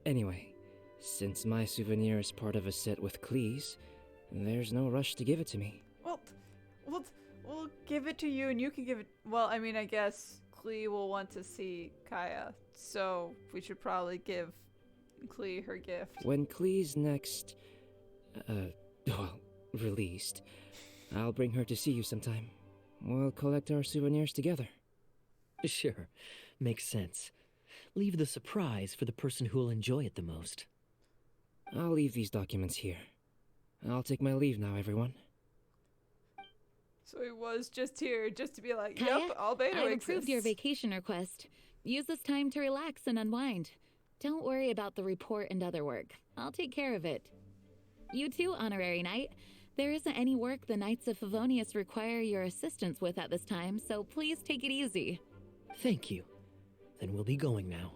Anyway, since my souvenir is part of a set with Klee's, there's no rush to give it to me. We'll give it to you and you can give it... Well, I mean, I guess Klee will want to see Kaeya, so we should probably give Klee her gift. When Klee's next... released, I'll bring her to see you sometime. We'll collect our souvenirs together. Sure, makes sense. Leave the surprise for the person who'll enjoy it the most. I'll leave these documents here. I'll take my leave now, everyone. So he was just here, just to be like, Kaeya, yep, Albedo exists. I've approved your vacation request. Use this time to relax and unwind. Don't worry about the report and other work. I'll take care of it. You too, Honorary Knight. There isn't any work the Knights of Favonius require your assistance with at this time, so please take it easy. Thank you. Then we'll be going now.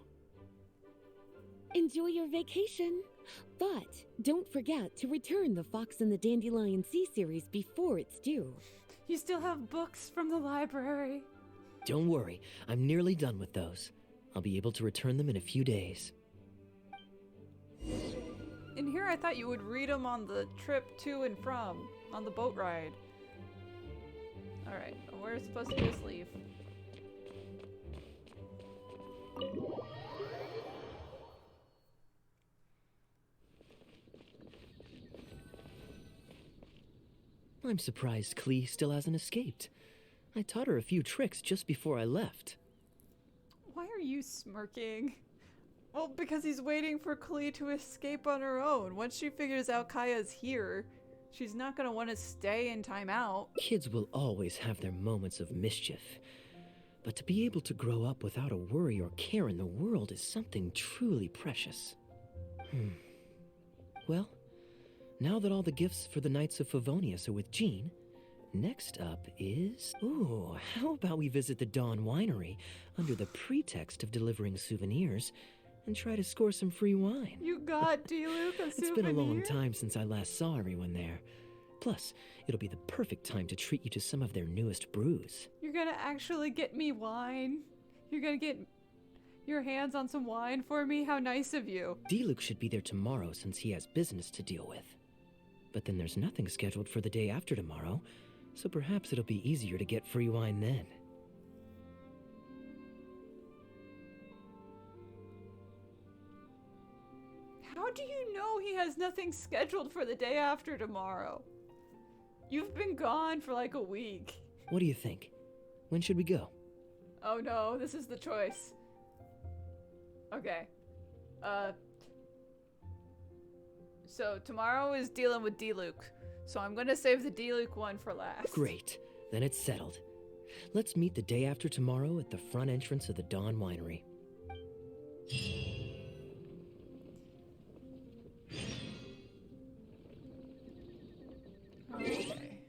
Enjoy your vacation. But don't forget to return the Fox and the Dandelion Sea series before it's due. You still have books from the library. Don't worry, I'm nearly done with those. I'll be able to return them in a few days. In here, I thought you would read them on the trip to and from, on the boat ride. Alright, we're supposed to just leave. I'm surprised Klee still hasn't escaped. I taught her a few tricks just before I left. Why are you smirking? Well, because he's waiting for Klee to escape on her own. Once she figures out Kaeya's here, she's not gonna want to stay in timeout. Kids will always have their moments of mischief. But to be able to grow up without a worry or care in the world is something truly precious. Well, now that all the gifts for the Knights of Favonius are with Jean, next up is... Ooh, how about we visit the Dawn Winery under the pretext of delivering souvenirs and try to score some free wine? You got Diluc a souvenir? It's been a long time since I last saw everyone there. Plus, it'll be the perfect time to treat you to some of their newest brews. You're gonna actually get me wine? You're gonna get your hands on some wine for me? How nice of you. Diluc should be there tomorrow since he has business to deal with. But then there's nothing scheduled for the day after tomorrow, so perhaps it'll be easier to get free wine then. How do you know he has nothing scheduled for the day after tomorrow? You've been gone for like a week. What do you think? When should we go? Oh no, this is the choice. Okay. So tomorrow is dealing with Diluc. So I'm gonna save the Diluc one for last. Great. Then it's settled. Let's meet the day after tomorrow at the front entrance of the Dawn Winery. Okay.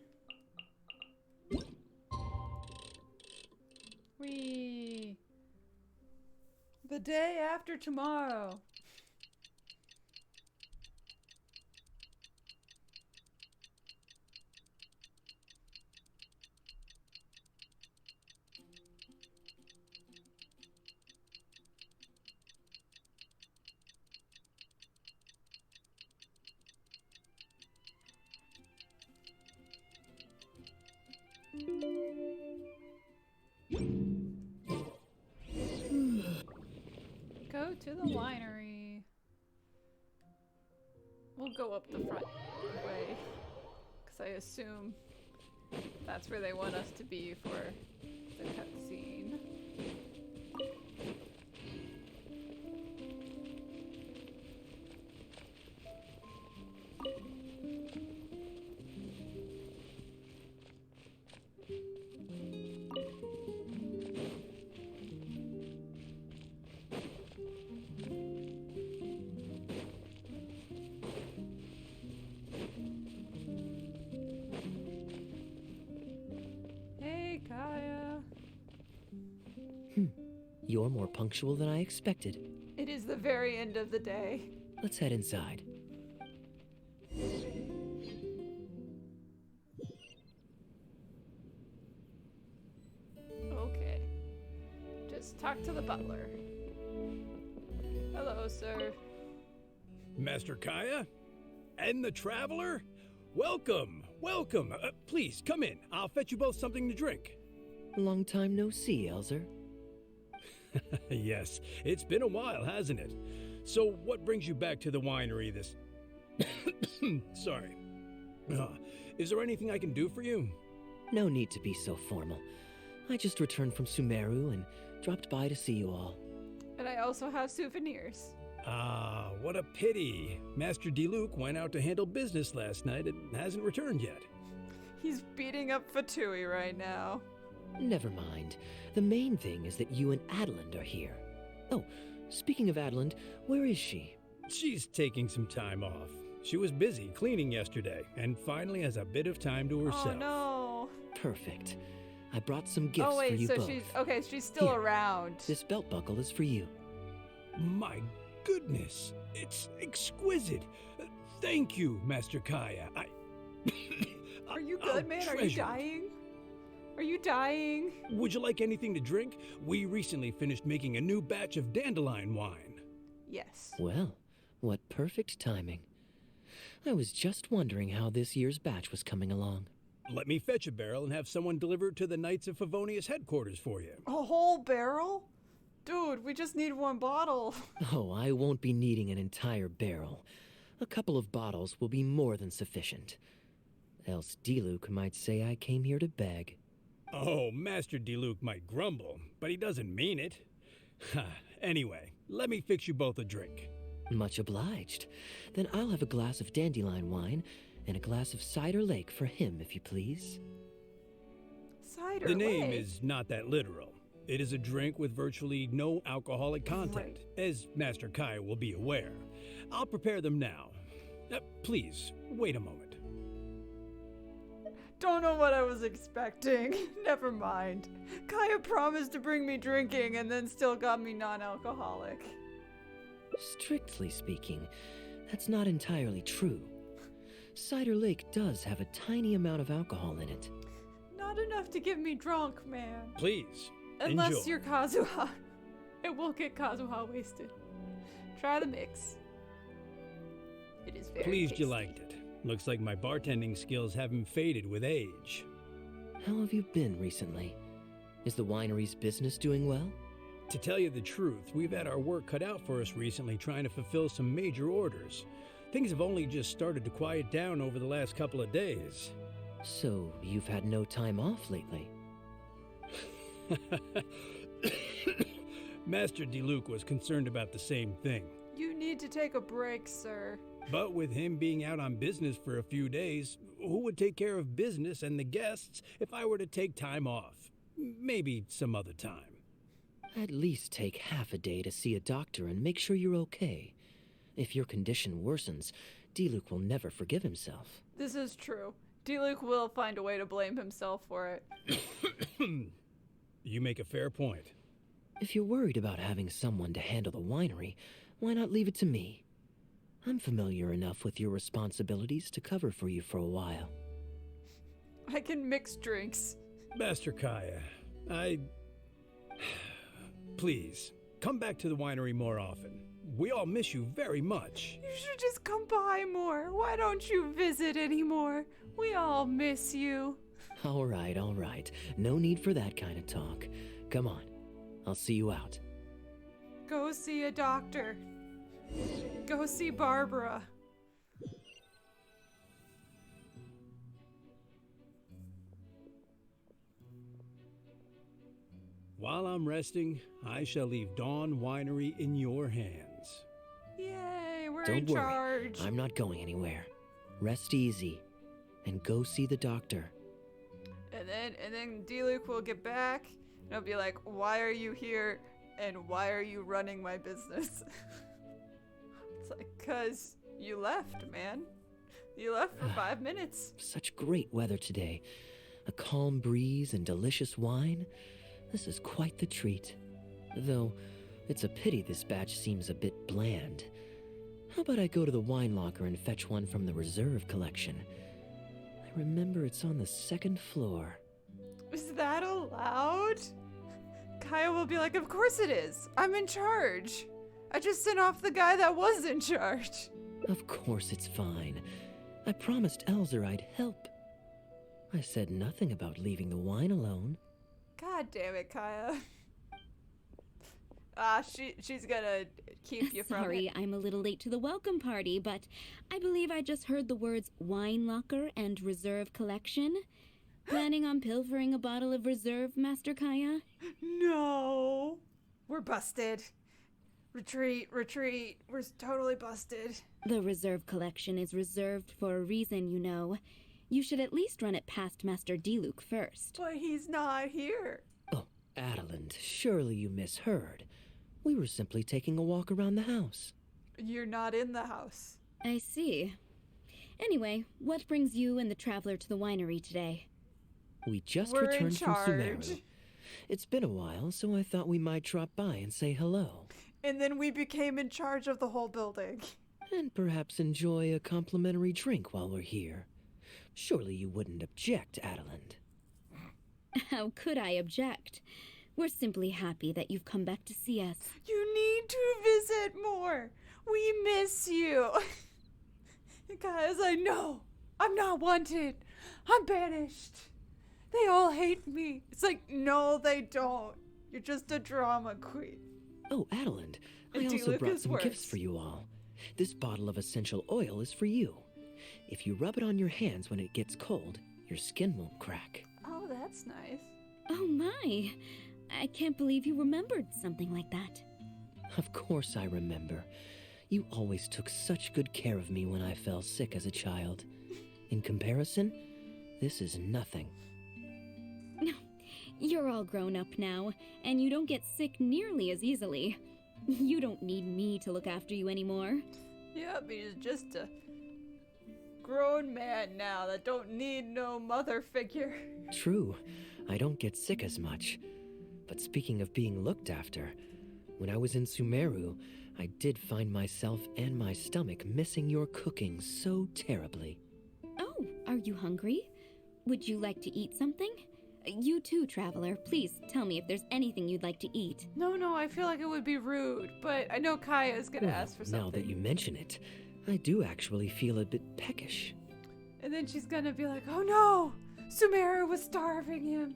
The day after tomorrow. to the winery. We'll go up the front way, because I assume that's where they want us to be for the cutscene. Hey, Kaeya. You're more punctual than I expected. It is the very end of the day. Let's head inside. Okay. Just talk to the butler. Hello, sir. Master Kaeya? And the Traveler? Welcome, welcome. Please, come in. I'll fetch you both something to drink. Long time no see, Elzer. Yes, it's been a while, hasn't it? So what brings you back to the winery this... Sorry. Is there anything I can do for you? No need to be so formal. I just returned from Sumeru and dropped by to see you all. And I also have souvenirs. Ah, what a pity. Master Diluc went out to handle business last night and hasn't returned yet. He's beating up Fatui right now. Never mind. The main thing is that you and Adeland are here. Oh, speaking of Adeland, where is she? She's taking some time off. She was busy cleaning yesterday and finally has a bit of time to herself. Oh no. Perfect. I brought some gifts oh wait, for you so both. she's still Here, around. This belt buckle is for you. My goodness, it's exquisite. Thank you, Master Kaeya. Are you good, man? Are you dying? Are you dying? Would you like anything to drink? We recently finished making a new batch of dandelion wine. Yes. Well, what perfect timing. I was just wondering how this year's batch was coming along. Let me fetch a barrel and have someone deliver it to the Knights of Favonius headquarters for you. A whole barrel? Dude, we just need one bottle. Oh, I won't be needing an entire barrel. A couple of bottles will be more than sufficient. Else Diluc might say I came here to beg. Oh, Master Diluc might grumble, but he doesn't mean it. Anyway, let me fix you both a drink. Much obliged. Then I'll have a glass of dandelion wine and a glass of cider lake for him, if you please. Cider The name lake? is not that literal. It is a drink with virtually no alcoholic content, as Master Kaeya will be aware. I'll prepare them now. Please, wait a moment. Don't know what I was expecting. Never mind. Kaeya promised to bring me drinking and then still got me non-alcoholic. Strictly speaking, that's not entirely true. Cider Lake does have a tiny amount of alcohol in it. Not enough to get me drunk, man. Please, Unless enjoy. you're Kazuha. It will get Kazuha wasted. Try the mix. It is very Pleased tasty. you liked it. Looks like my bartending skills haven't faded with age. How have you been recently? Is the winery's business doing well? To tell you the truth, we've had our work cut out for us recently trying to fulfill some major orders. Things have only just started to quiet down over the last couple of days. So, you've had no time off lately? Master Diluc was concerned about the same thing. You need to take a break, sir. But with him being out on business for a few days, who would take care of business and the guests if I were to take time off? Maybe some other time. At least take half a day to see a doctor and make sure you're okay. If your condition worsens, Diluc will never forgive himself. This is true. Diluc will find a way to blame himself for it. You make a fair point. If you're worried about having someone to handle the winery, why not leave it to me? I'm familiar enough with your responsibilities to cover for you for a while. I can mix drinks. Master Kaeya, Please, come back to the winery more often. We all miss you very much. You should just come by more. Why don't you visit anymore? We all miss you. All right. No need for that kind of talk. Come on, I'll see you out. Go see a doctor. Go see Barbara. While I'm resting, I shall leave Dawn Winery in your hands. Yay, we're Don't in worry, charge. I'm not going anywhere. Rest easy, and go see the doctor. And then Diluc will get back, and he'll be like, "Why are you here? And why are you running my business?" It's like, 'cause you left, man. You left for 5 minutes. Such great weather today. A calm breeze and delicious wine. This is quite the treat. Though, it's a pity this batch seems a bit bland. How about I go to the wine locker and fetch one from the reserve collection? I remember it's on the 2nd floor. Is that allowed? Kaeya will be like, "Of course it is. I'm in charge. I just sent off the guy that was in charge." Of course it's fine. I promised Elzer I'd help. I said nothing about leaving the wine alone. God damn it, Kaeya. She's gonna keep you from Sorry, it. I'm a little late to the welcome party, but I believe I just heard the words wine locker and reserve collection. Planning on pilfering a bottle of reserve, Master Kaeya? No. We're busted. Retreat. We're totally busted. The reserve collection is reserved for a reason, you know. You should at least run it past Master Diluc first. But he's not here. Oh, Adeland, surely you misheard. We were simply taking a walk around the house. You're not in the house. I see. Anyway, what brings you and the traveler to the winery today? We just We're returned in from charge. Sumeru. It's been a while, so I thought we might drop by and say hello. And then we became in charge of the whole building. And perhaps enjoy a complimentary drink while we're here. Surely you wouldn't object, Adeland. How could I object? We're simply happy that you've come back to see us. You need to visit more. We miss you. Guys, I know. I'm not wanted. I'm banished. They all hate me. It's like, no, they don't. You're just a drama queen. Oh, Adeland, I And also Diluc brought is some worse. gifts for you all. This bottle of essential oil is for you. If you rub it on your hands when it gets cold, your skin won't crack. Oh, that's nice. Oh my! I can't believe you remembered something like that. Of course I remember. You always took such good care of me when I fell sick as a child. In comparison, this is nothing. No, you're all grown up now, and you don't get sick nearly as easily. You don't need me to look after you anymore. Yep, he's just a grown man now that don't need no mother figure. True, I don't get sick as much. But speaking of being looked after, when I was in Sumeru, I did find myself and my stomach missing your cooking so terribly. Oh, are you hungry? Would you like to eat something? You too, traveler. Please tell me if there's anything you'd like to eat. No, I feel like it would be rude, but I know Kaeya is gonna ask for something. Now that you mention it, I do actually feel a bit peckish. And then she's gonna be like, "Oh no! Sumeru was starving him.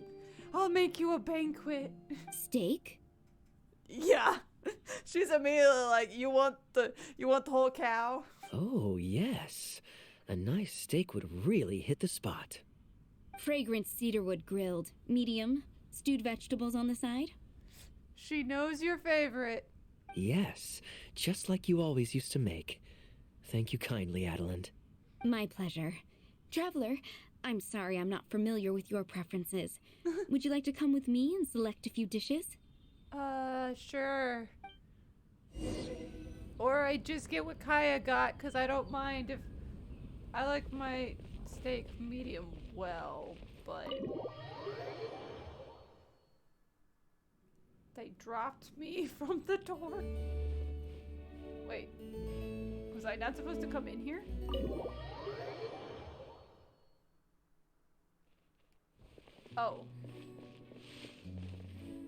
I'll make you a banquet." Steak? Yeah. She's immediately like, you want the whole cow? Oh, yes. A nice steak would really hit the spot. Fragrant cedarwood grilled, medium, stewed vegetables on the side? She knows your favorite. Yes, just like you always used to make. Thank you kindly, Adeland. My pleasure. Traveler, I'm sorry I'm not familiar with your preferences. Would you like to come with me and select a few dishes? Sure. Or I just get what Kaeya got, because I don't mind if... I like my steak medium well, but... They dropped me from the door. Wait. Was I not supposed to come in here? Oh.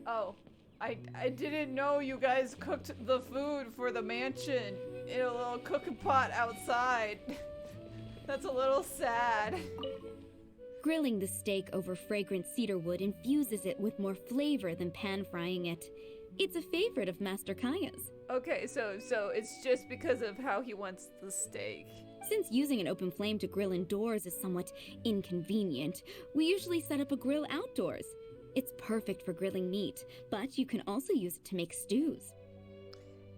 Oh. I didn't know you guys cooked the food for the mansion in a little cooking pot outside. That's a little sad. Grilling the steak over fragrant cedarwood infuses it with more flavor than pan-frying it. It's a favorite of Master Kaeya's. Okay, so it's just because of how he wants the steak. Since using an open flame to grill indoors is somewhat inconvenient, we usually set up a grill outdoors. It's perfect for grilling meat, but you can also use it to make stews.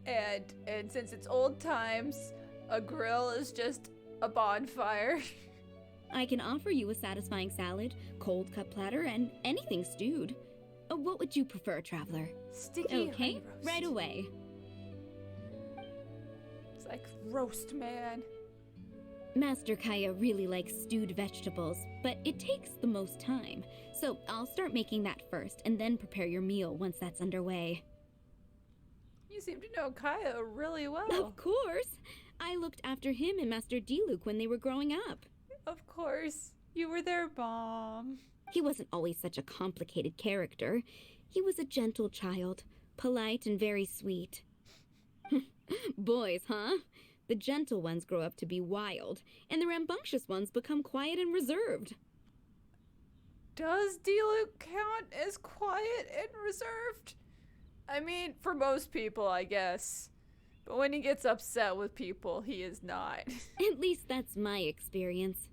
And since it's old times, a grill is just a bonfire. I can offer you a satisfying salad, cold cut platter, and anything stewed. What would you prefer, traveler? Sticky Okay, honey roast. right away. It's like roast man. Master Kaeya really likes stewed vegetables, but it takes the most time. So I'll start making that first, and then prepare your meal once that's underway. You seem to know Kaeya really well. Of course! I looked after him and Master Diluc when they were growing up. Of course. You were their mom. He wasn't always such a complicated character. He was a gentle child, polite and very sweet. Boys, huh? The gentle ones grow up to be wild, and the rambunctious ones become quiet and reserved. Does Diluc count as quiet and reserved? I mean, for most people, I guess. But when he gets upset with people, he is not. At least that's my experience.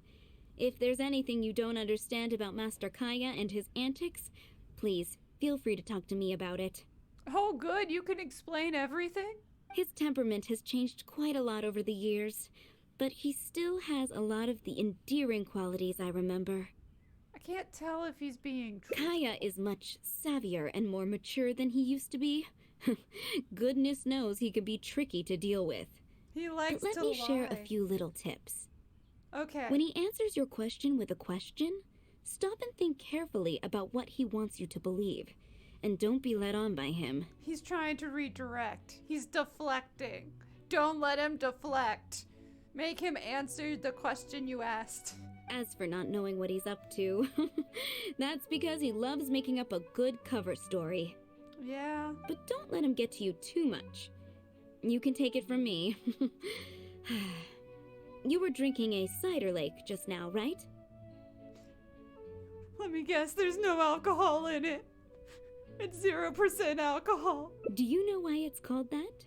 If there's anything you don't understand about Master Kaeya and his antics, please feel free to talk to me about it. Oh, good. You can explain everything? His temperament has changed quite a lot over the years, but he still has a lot of the endearing qualities I remember. I can't tell if he's being truthful. Kaeya is much savvier and more mature than he used to be. Goodness knows he can be tricky to deal with. He likes but to let me share a lie. few little tips. Okay. When he answers your question with a question, stop and think carefully about what he wants you to believe. And don't be led on by him. He's trying to redirect. He's deflecting. Don't let him deflect. Make him answer the question you asked. As for not knowing what he's up to, that's because he loves making up a good cover story. Yeah. But don't let him get to you too much. You can take it from me. You were drinking a cider lake just now, right? Let me guess, there's no alcohol in it. It's 0% alcohol. Do you know why it's called that?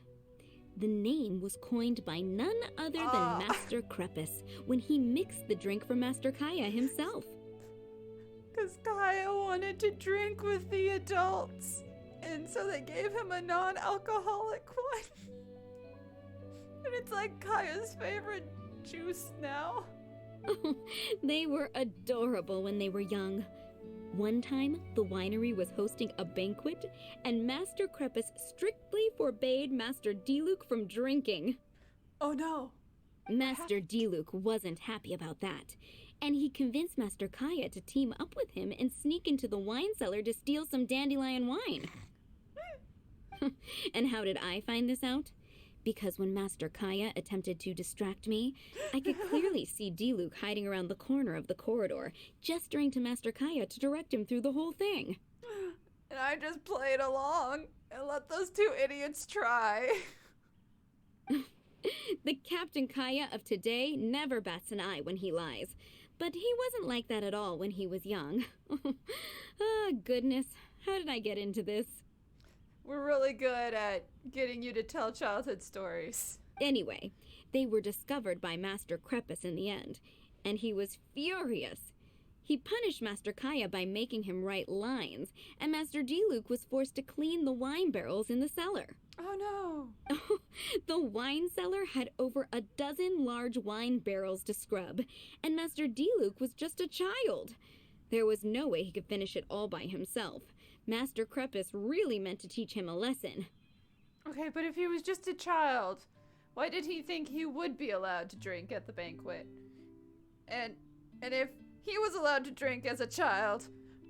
The name was coined by none other than Master Crepus when he mixed the drink for Master Kaeya himself. Because Kaeya wanted to drink with the adults. And so they gave him a non-alcoholic one. And it's like Kaeya's favorite juice now. They were adorable when they were young. One time, the winery was hosting a banquet, and Master Crepus strictly forbade Master Diluc from drinking. Oh no. Master Diluc wasn't happy about that, and he convinced Master Kaeya to team up with him and sneak into the wine cellar to steal some dandelion wine. And how did I find this out? Because when Master Kaeya attempted to distract me, I could clearly see Diluc hiding around the corner of the corridor, gesturing to Master Kaeya to direct him through the whole thing. And I just played along and let those two idiots try. The Captain Kaeya of today never bats an eye when he lies, but he wasn't like that at all when he was young. Ah, goodness, how did I get into this? We're really good at getting you to tell childhood stories. Anyway, they were discovered by Master Crepus in the end, and he was furious. He punished Master Kaeya by making him write lines, and Master Diluc was forced to clean the wine barrels in the cellar. Oh no! The wine cellar had over a dozen large wine barrels to scrub, and Master Diluc was just a child. There was no way he could finish it all by himself. Master Crepus really meant to teach him a lesson. Okay, but if he was just a child, why did he think he would be allowed to drink at the banquet? And if he was allowed to drink as a child,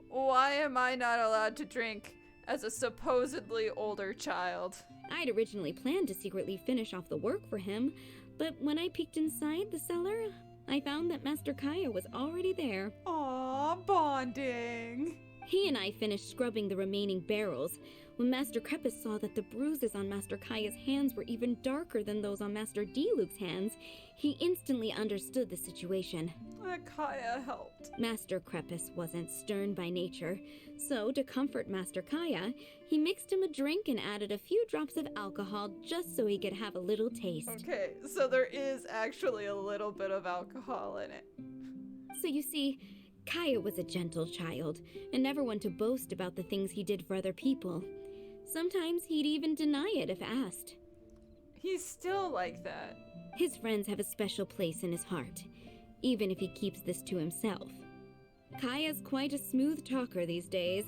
why am I not allowed to drink as a supposedly older child? I'd originally planned to secretly finish off the work for him, but when I peeked inside the cellar, I found that Master Kaeya was already there. Aww, bonding. He and I finished scrubbing the remaining barrels. When Master Crepus saw that the bruises on Master Kaeya's hands were even darker than those on Master Diluc's hands, he instantly understood the situation. Kaeya helped. Master Crepus wasn't stern by nature, so to comfort Master Kaeya, he mixed him a drink and added a few drops of alcohol just so he could have a little taste. Okay, so there is actually a little bit of alcohol in it. So you see, Kaeya was a gentle child, and never one to boast about the things he did for other people. Sometimes he'd even deny it if asked. He's still like that. His friends have a special place in his heart, even if he keeps this to himself. Kaeya's quite a smooth talker these days,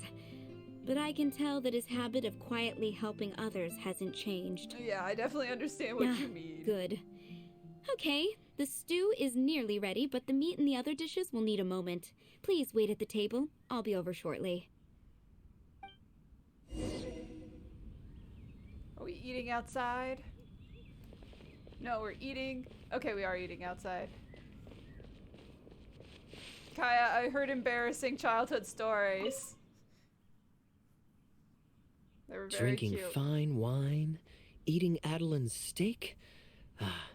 but I can tell that his habit of quietly helping others hasn't changed. Yeah, I definitely understand what you mean. Good. Okay, the stew is nearly ready, but the meat and the other dishes will need a moment. Please wait at the table. I'll be over shortly. Are we eating outside? No, we're eating. Okay, we are eating outside. Kaeya, I heard embarrassing childhood stories. They were very Drinking cute. fine wine, eating Adeline's steak. Ah,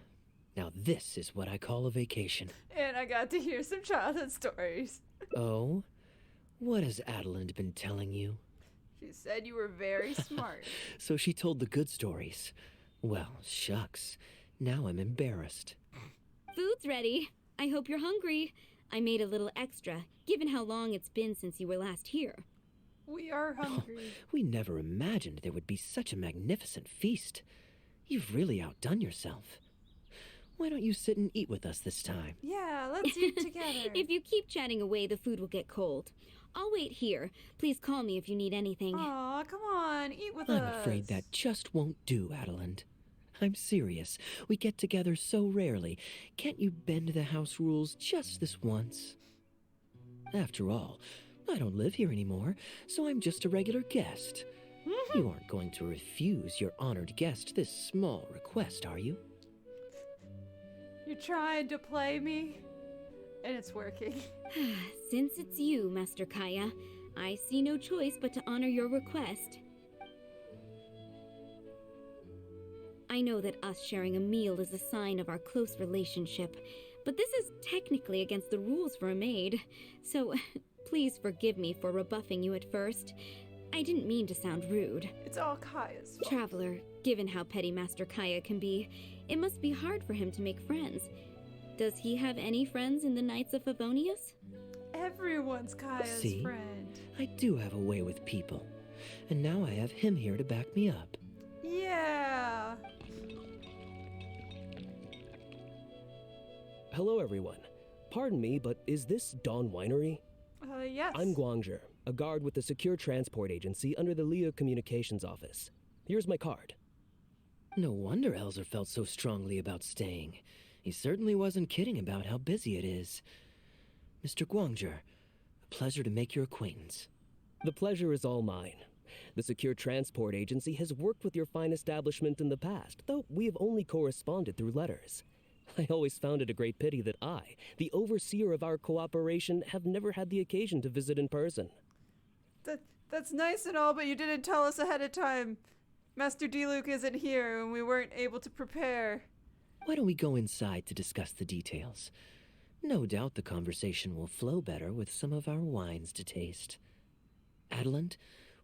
now this is what I call a vacation. And I got to hear some childhood stories. Oh? What has Adeline been telling you? She said you were very smart. So she told the good stories. Well, shucks. Now I'm embarrassed. Food's ready. I hope you're hungry. I made a little extra, given how long it's been since you were last here. We are hungry. Oh, we never imagined there would be such a magnificent feast. You've really outdone yourself. Why don't you sit and eat with us this time? Yeah, let's eat together. If you keep chatting away, the food will get cold. I'll wait here. Please call me if you need anything. Aw, come on, eat with us. I'm afraid that just won't do, Adeline. I'm serious. We get together so rarely. Can't you bend the house rules just this once? After all, I don't live here anymore, so I'm just a regular guest. You aren't going to refuse your honored guest this small request, are you? You tried to play me, and it's working. Since it's you, Master Kaeya, I see no choice but to honor your request. I know that us sharing a meal is a sign of our close relationship, but this is technically against the rules for a maid, so please forgive me for rebuffing you at first. I didn't mean to sound rude. It's all Kaeya's fault. Traveler, given how petty Master Kaeya can be, it must be hard for him to make friends. Does he have any friends in the Knights of Favonius? Everyone's Kaeya's See? friend. I do have a way with people, and now I have him here to back me up. Yeah. Hello, everyone. Pardon me, but is this Dawn Winery? Yes. I'm Guangzhe, a guard with the Secure Transport Agency under the Liyue Communications Office. Here's my card. No wonder Elzer felt so strongly about staying. He certainly wasn't kidding about how busy it is. Mr. Guangzhe, a pleasure to make your acquaintance. The pleasure is all mine. The Secure Transport Agency has worked with your fine establishment in the past, though we have only corresponded through letters. I always found it a great pity that I, the overseer of our cooperation, have never had the occasion to visit in person. That's nice and all, but you didn't tell us ahead of time. Master Diluc isn't here, and we weren't able to prepare. Why don't we go inside to discuss the details? No doubt the conversation will flow better with some of our wines to taste. Adeline,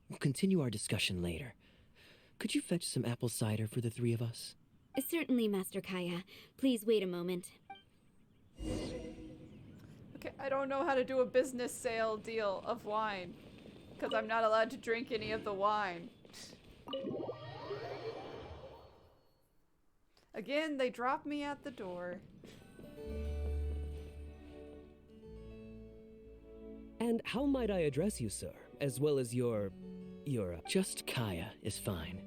we'll continue our discussion later. Could you fetch some apple cider for the three of us? Certainly, Master Kaeya. Please wait a moment. Okay, I don't know how to do a business sale deal of wine, because I'm not allowed to drink any of the wine. Again, they dropped me at the door. And how might I address you, sir, as well as your... Just Kaeya is fine.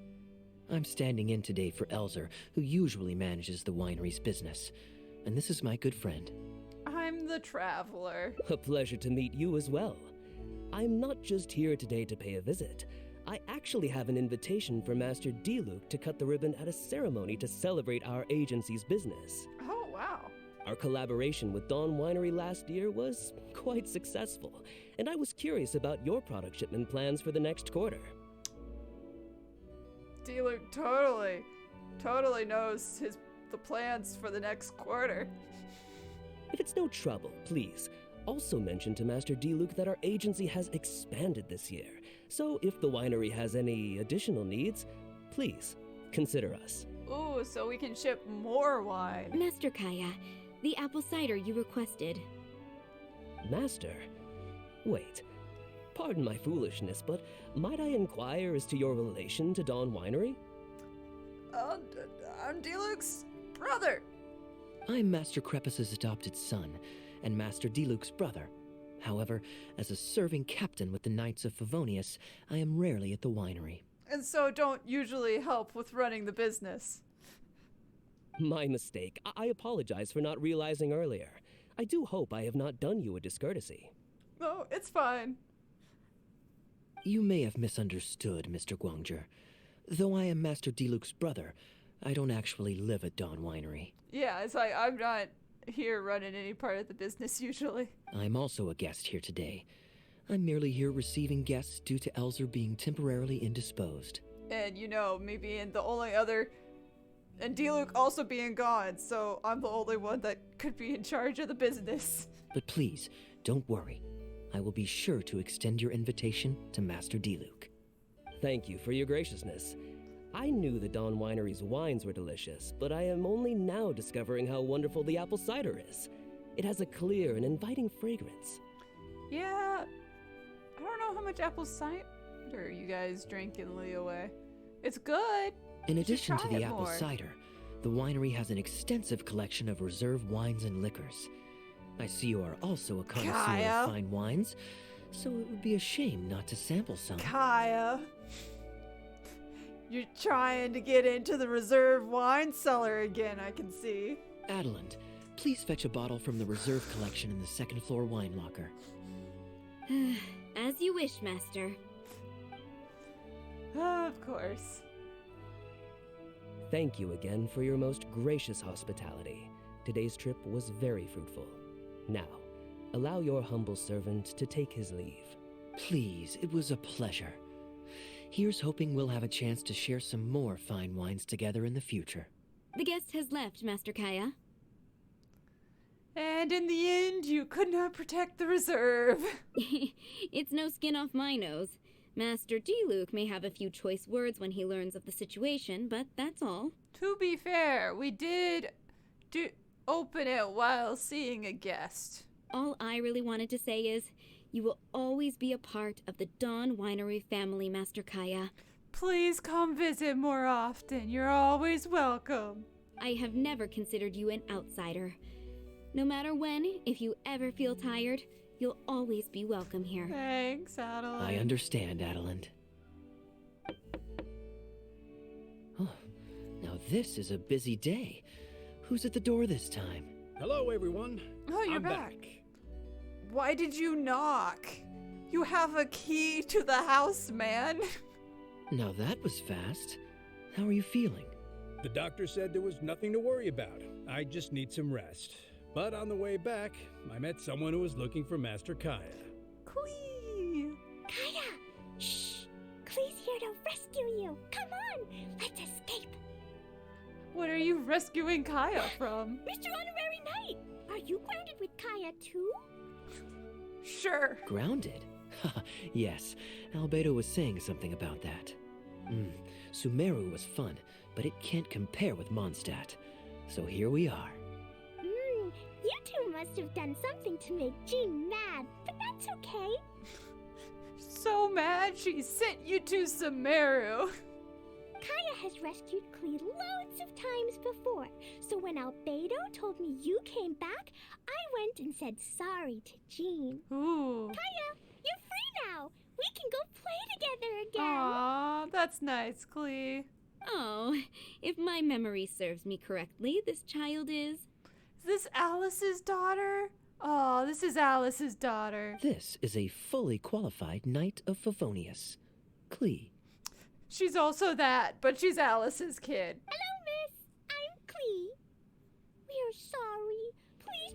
I'm standing in today for Elzer, who usually manages the winery's business. And this is my good friend. I'm the traveler. A pleasure to meet you as well. I'm not just here today to pay a visit. I actually have an invitation for Master Diluc to cut the ribbon at a ceremony to celebrate our agency's business. Oh, wow. Our collaboration with Dawn Winery last year was quite successful, and I was curious about your product shipment plans for the next quarter. Diluc totally knows the plans for the next quarter. If it's no trouble, please, also mention to Master Diluc that our agency has expanded this year. So if the winery has any additional needs, please consider us. Ooh, so we can ship more wine. Master Kaeya, the apple cider you requested. Master? Wait. Pardon my foolishness, but might I inquire as to your relation to Dawn Winery? I'm Diluc's brother. I'm Master Crepus's adopted son, and Master Diluc's brother. However, as a serving captain with the Knights of Favonius, I am rarely at the winery. And so don't usually help with running the business. My mistake. I apologize for not realizing earlier. I do hope I have not done you a discourtesy. No, it's fine. You may have misunderstood, Mr. Guangzhi. Though I am Master Diluc's brother, I don't actually live at Dawn Winery. Yeah, it's like I'm not here running any part of the business usually. I'm also a guest here today. I'm merely here receiving guests due to Elzer being temporarily indisposed. And me being the only other, and Diluc also being gone, so I'm the only one that could be in charge of the business. But please, don't worry. I will be sure to extend your invitation to Master Diluc. Thank you for your graciousness. I knew the Dawn Winery's wines were delicious, but I am only now discovering how wonderful the apple cider is. It has a clear and inviting fragrance. Yeah, I don't know how much apple cider you guys drink in Liyue. It's good. In addition to the apple cider, the winery has an extensive collection of reserve wines and liquors. I see you are also a connoisseur Kaeya. of fine wines, so it would be a shame not to sample some. Kaeya, you're trying to get into the reserve wine cellar again, I can see. Adeland, please fetch a bottle from the reserve collection in the second floor wine locker. As you wish, Master. Of course. Thank you again for your most gracious hospitality. Today's trip was very fruitful. Now, allow your humble servant to take his leave. Please, it was a pleasure. Here's hoping we'll have a chance to share some more fine wines together in the future. The guest has left, Master Kaeya. And in the end, you could not protect the reserve. It's no skin off my nose. Master Diluc may have a few choice words when he learns of the situation, but that's all. To be fair, we did open it while seeing a guest. All I really wanted to say is, you will always be a part of the Dawn Winery family, Master Kaeya. Please come visit more often. You're always welcome. I have never considered you an outsider. No matter when, if you ever feel tired, you'll always be welcome here. Thanks, Adeland. I understand, Adeland. Oh, now this is a busy day. Who's at the door this time? Hello, everyone. Oh, you're I'm back. Why did you knock? You have a key to the house, man. Now that was fast. How are you feeling? The doctor said there was nothing to worry about. I just need some rest. But on the way back, I met someone who was looking for Master Kaeya. Quee! Kaeya! Shh! Klee's here to rescue you. Come on, let's escape. What are you rescuing Kaeya from? Mr. Honorary Knight, are you grounded with Kaeya too? Sure. Grounded? Yes, Albedo was saying something about that. Sumeru was fun, but it can't compare with Monstadt. So here we are. You two must have done something to make Jean mad, but that's okay. So mad she sent you to Sumeru. Kaeya has rescued Klee loads of times before, so when Albedo told me you came back, I went and said sorry to Jean. Ooh. Kaeya, you're free now. We can go play together again. Aw, that's nice, Klee. Oh, if my memory serves me correctly, this child is... Is this Alice's daughter? Oh, this is Alice's daughter. This is a fully qualified Knight of Favonius, Klee. She's also that, but she's Alice's kid. Hello, miss. I'm Klee. We're sorry.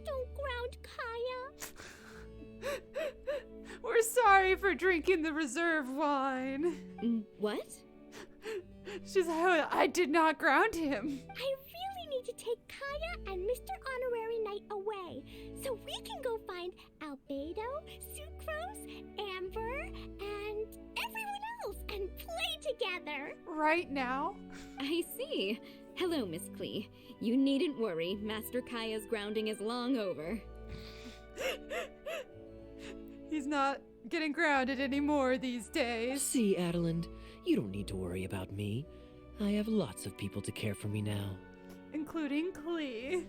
don't ground Kaeya. We're sorry for drinking the reserve wine. What? She's like, I did not ground him. I really need to take Kaeya and Mr. Honorary Knight away so we can go find Albedo, Sucrose, Amber, and everyone else and play together. Right now? I see. Hello, Miss Klee. You needn't worry. Master Kaeya's grounding is long over. He's not getting grounded anymore these days. See, Adelind, you don't need to worry about me. I have lots of people to care for me now. Including Klee.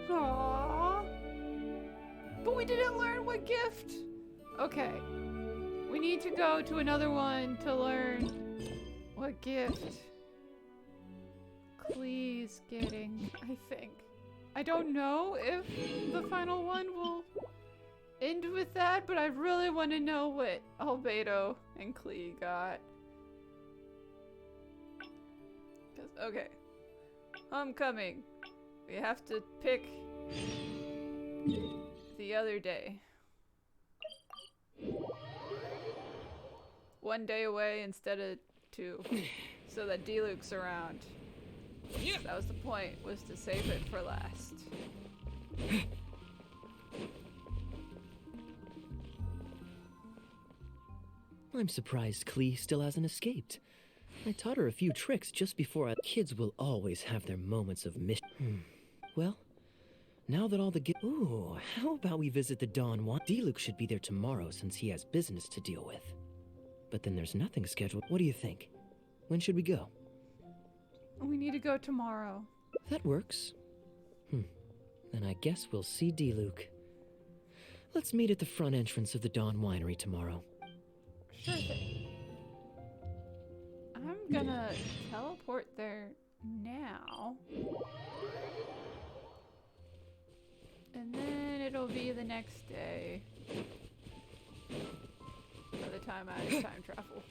Aww. But we didn't learn what gift. Okay. We need to go to another one to learn what gift Klee's getting, I think. I don't know if the final one will end with that, but I really want to know what Albedo and Klee got. Okay. Homecoming. We have to pick the other day. 1 day away instead of 2. So that Diluc's around. That was the point, was to save it for last. I'm surprised Klee still hasn't escaped. I taught her a few tricks just before Kids will always have their moments of Well, now that all the Ooh, how about we visit the Dawn One? Diluc should be there tomorrow since he has business to deal with. But then there's nothing scheduled. What do you think? When should we go? We need to go tomorrow. That works. Then I guess we'll see Diluc. Let's meet at the front entrance of the Dawn Winery tomorrow. Sure thing. I'm gonna teleport there now. And then it'll be the next day. By the time I time travel.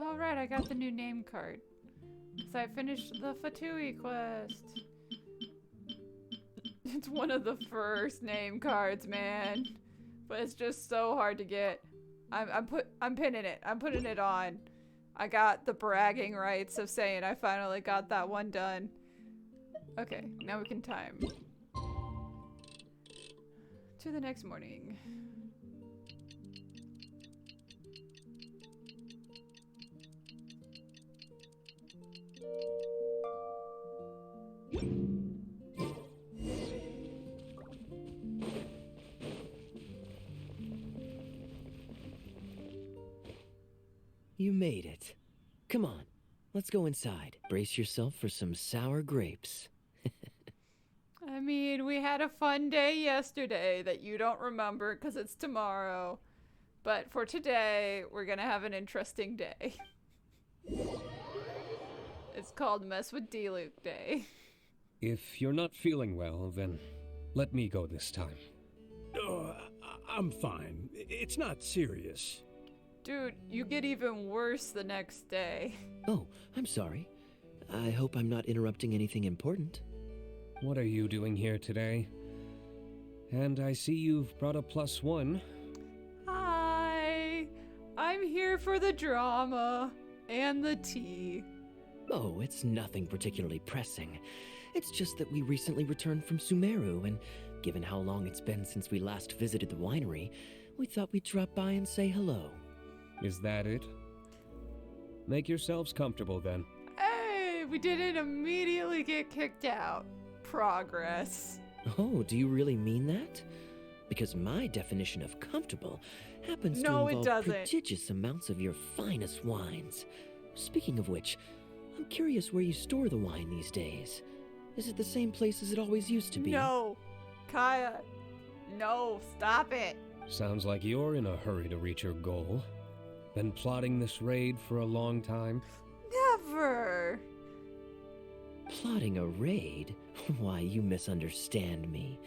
Alright, I got the new name card. So I finished the Fatui quest. It's one of the first name cards, man. But it's just so hard to get. I'm pinning it. I'm putting it on. I got the bragging rights of saying I finally got that one done. Okay, now we can time. To the next morning. You made it. Come on, let's go inside. Brace yourself for some sour grapes. I mean, we had a fun day yesterday that you don't remember because it's tomorrow. But for today, we're gonna have an interesting day. It's called Mess with Diluc Day. If you're not feeling well, then let me go this time. Oh, I'm fine. It's not serious. Dude, you get even worse the next day. Oh, I'm sorry. I hope I'm not interrupting anything important. What are you doing here today? And I see you've brought a +1. Hi! I'm here for the drama and the tea. Oh, it's nothing particularly pressing. It's just that we recently returned from Sumeru, and given how long it's been since we last visited the winery, we thought we'd drop by and say hello. Is that it? Make yourselves comfortable then. Hey, we didn't immediately get kicked out. Progress. Oh, do you really mean that? Because my definition of comfortable happens to involve prodigious amounts of your finest wines. Speaking of which, I'm curious where you store the wine these days. Is it the same place as it always used to be? No, Kaeya, No, stop it. Sounds like you're in a hurry to reach your goal. Been plotting this raid for a long time? Never. Plotting a raid? Why, you misunderstand me.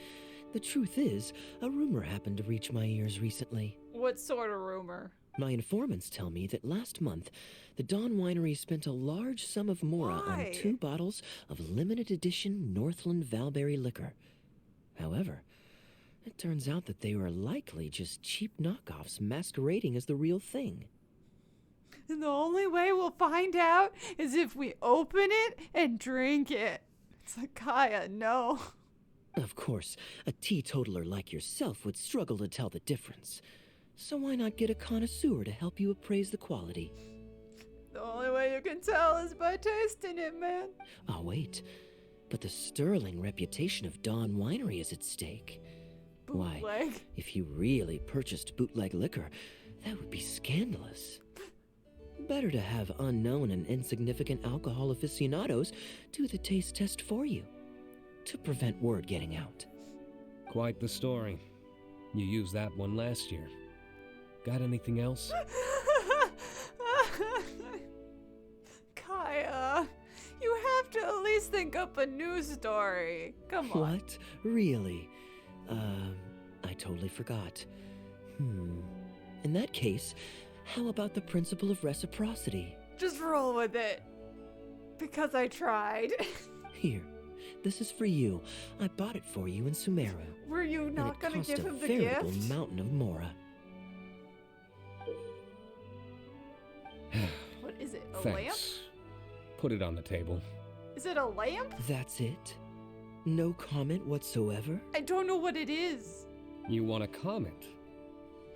The truth is, a rumor happened to reach my ears recently. What sort of rumor? My informants tell me that last month, the Dawn Winery spent a large sum of mora on 2 bottles of limited edition Northland Valberry liquor. However, it turns out that they were likely just cheap knockoffs masquerading as the real thing. And the only way we'll find out is if we open it and drink it. It's like, Kaeya, no. Of course, a teetotaler like yourself would struggle to tell the difference. So why not get a connoisseur to help you appraise the quality? The only way you can tell is by tasting it, man. Oh, wait. But the sterling reputation of Dawn Winery is at stake. Bootleg. Why, if you really purchased bootleg liquor, that would be scandalous. Better to have unknown and insignificant alcohol aficionados do the taste test for you, to prevent word getting out. Quite the story. You used that one last year. Got anything else? Kaeya, you have to at least think up a news story. Come on. What? Really? I totally forgot. In that case, how about the principle of reciprocity? Just roll with it. Because I tried. Here, this is for you. I bought it for you in Sumeru. Were you not gonna give him the gift? It cost a veritable gift? mountain of mora. What is it, a Thanks. lamp? Put it on the table. Is it a lamp? That's it? No comment whatsoever? I don't know what it is. You want a comment?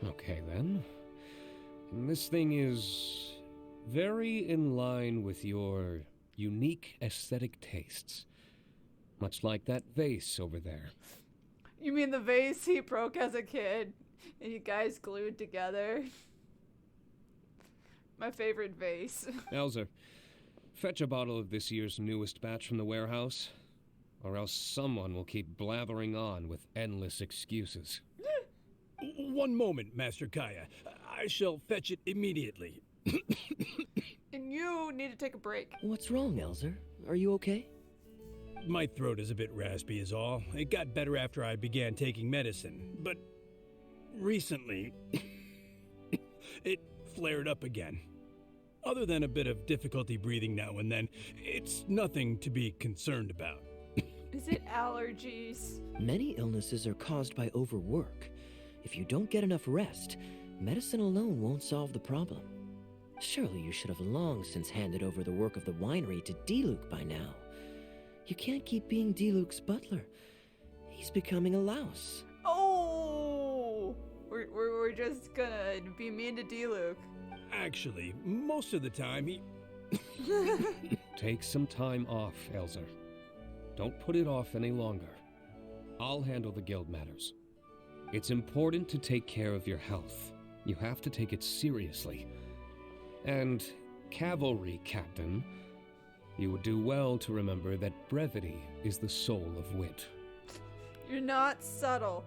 Okay, then. This thing is very in line with your unique aesthetic tastes. Much like that vase over there. You mean the vase he broke as a kid and you guys glued together? My favorite vase. Elzer, fetch a bottle of this year's newest batch from the warehouse, or else someone will keep blathering on with endless excuses. One moment, Master Kaeya. I shall fetch it immediately. And you need to take a break. What's wrong, Elzer? Are you okay? My throat is a bit raspy is all. It got better after I began taking medicine, but recently it flared up again. Other than a bit of difficulty breathing now and then, it's nothing to be concerned about. Is it allergies? Many illnesses are caused by overwork. If you don't get enough rest, medicine alone won't solve the problem. Surely you should have long since handed over the work of the winery to Diluc by now. You can't keep being Diluc's butler. He's becoming a louse. Oh! We're just gonna be mean to Diluc. Actually, most of the time he... Take some time off, Elzer. Don't put it off any longer. I'll handle the guild matters. It's important to take care of your health. You have to take it seriously. And, cavalry captain, you would do well to remember that brevity is the soul of wit. You're not subtle.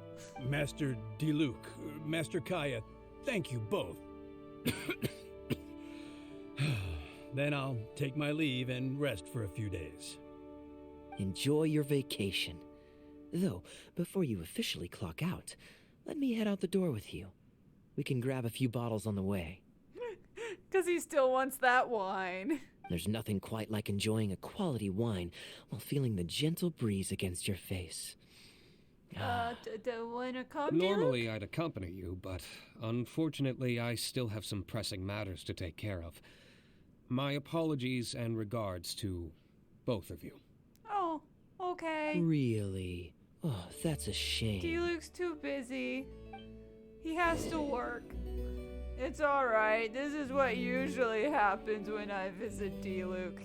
Master Diluc, Master Kaeya, thank you both. Then I'll take my leave and rest for a few days. Enjoy your vacation. Though, before you officially clock out, let me head out the door with you. We can grab a few bottles on the way. 'Cause he still wants that wine. There's nothing quite like enjoying a quality wine while feeling the gentle breeze against your face. Wanna come, Normally I'd accompany you, but unfortunately I still have some pressing matters to take care of. My apologies and regards to both of you. Oh, okay. Really? Oh, that's a shame. Diluc's too busy. He has to work. It's alright. This is what usually happens when I visit Diluc.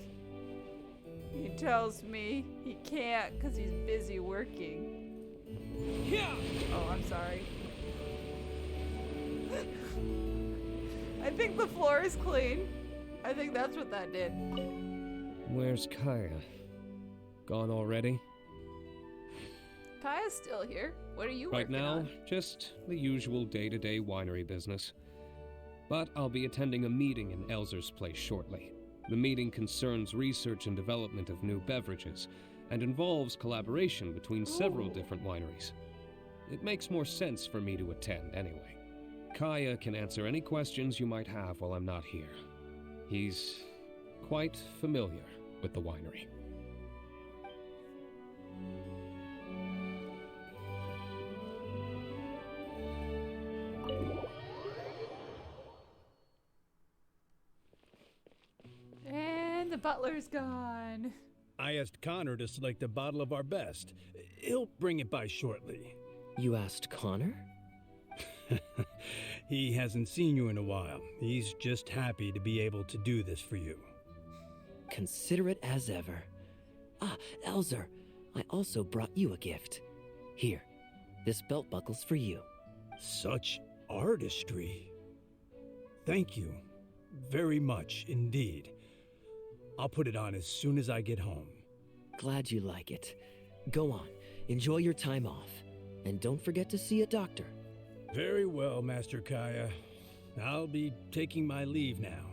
He tells me he can't because he's busy working. Oh, I'm sorry. I think the floor is clean. I think that's what that did. Where's Kaeya? Gone already? Kaeya's still here. What are you Right working now, on? just the usual day-to-day winery business. But I'll be attending a meeting in Elzer's place shortly. The meeting concerns research and development of new beverages, and involves collaboration between several different wineries. It makes more sense for me to attend anyway. Kaeya can answer any questions you might have while I'm not here. He's quite familiar with the winery. And the butler's gone. I asked Connor to select a bottle of our best. He'll bring it by shortly. You asked Connor? He hasn't seen you in a while. He's just happy to be able to do this for you. Considerate as ever. Ah, Elzer, I also brought you a gift. Here, this belt buckle's for you. Such artistry. Thank you very much indeed. I'll put it on as soon as I get home. Glad you like it. Go on, enjoy your time off. And don't forget to see a doctor. Very well, Master Kaeya. I'll be taking my leave now.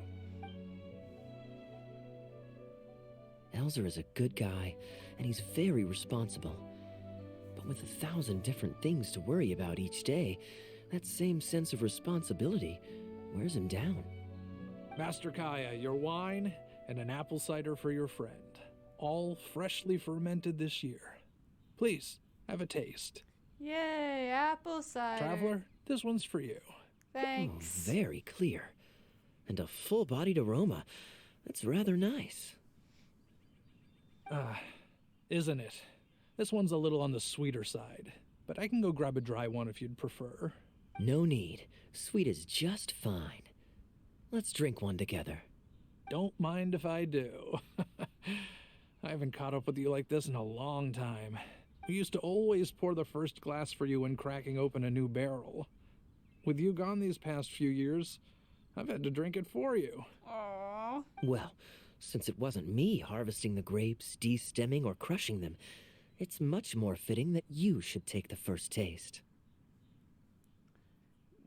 Elzer is a good guy, and he's very responsible. But with 1,000 different things to worry about each day, that same sense of responsibility wears him down. Master Kaeya, your wine and an apple cider for your friend. All freshly fermented this year. Please, have a taste. Yay, apple cider. Traveler, this one's for you. Thanks. Very clear. And a full-bodied aroma. That's rather nice. Isn't it? This one's a little on the sweeter side, but I can go grab a dry one if you'd prefer. No need. Sweet is just fine. Let's drink one together. Don't mind if I do. I haven't caught up with you like this in a long time. We used to always pour the first glass for you when cracking open a new barrel. With you gone these past few years, I've had to drink it for you. Aww. Well, since it wasn't me harvesting the grapes, de-stemming, or crushing them, it's much more fitting that you should take the first taste.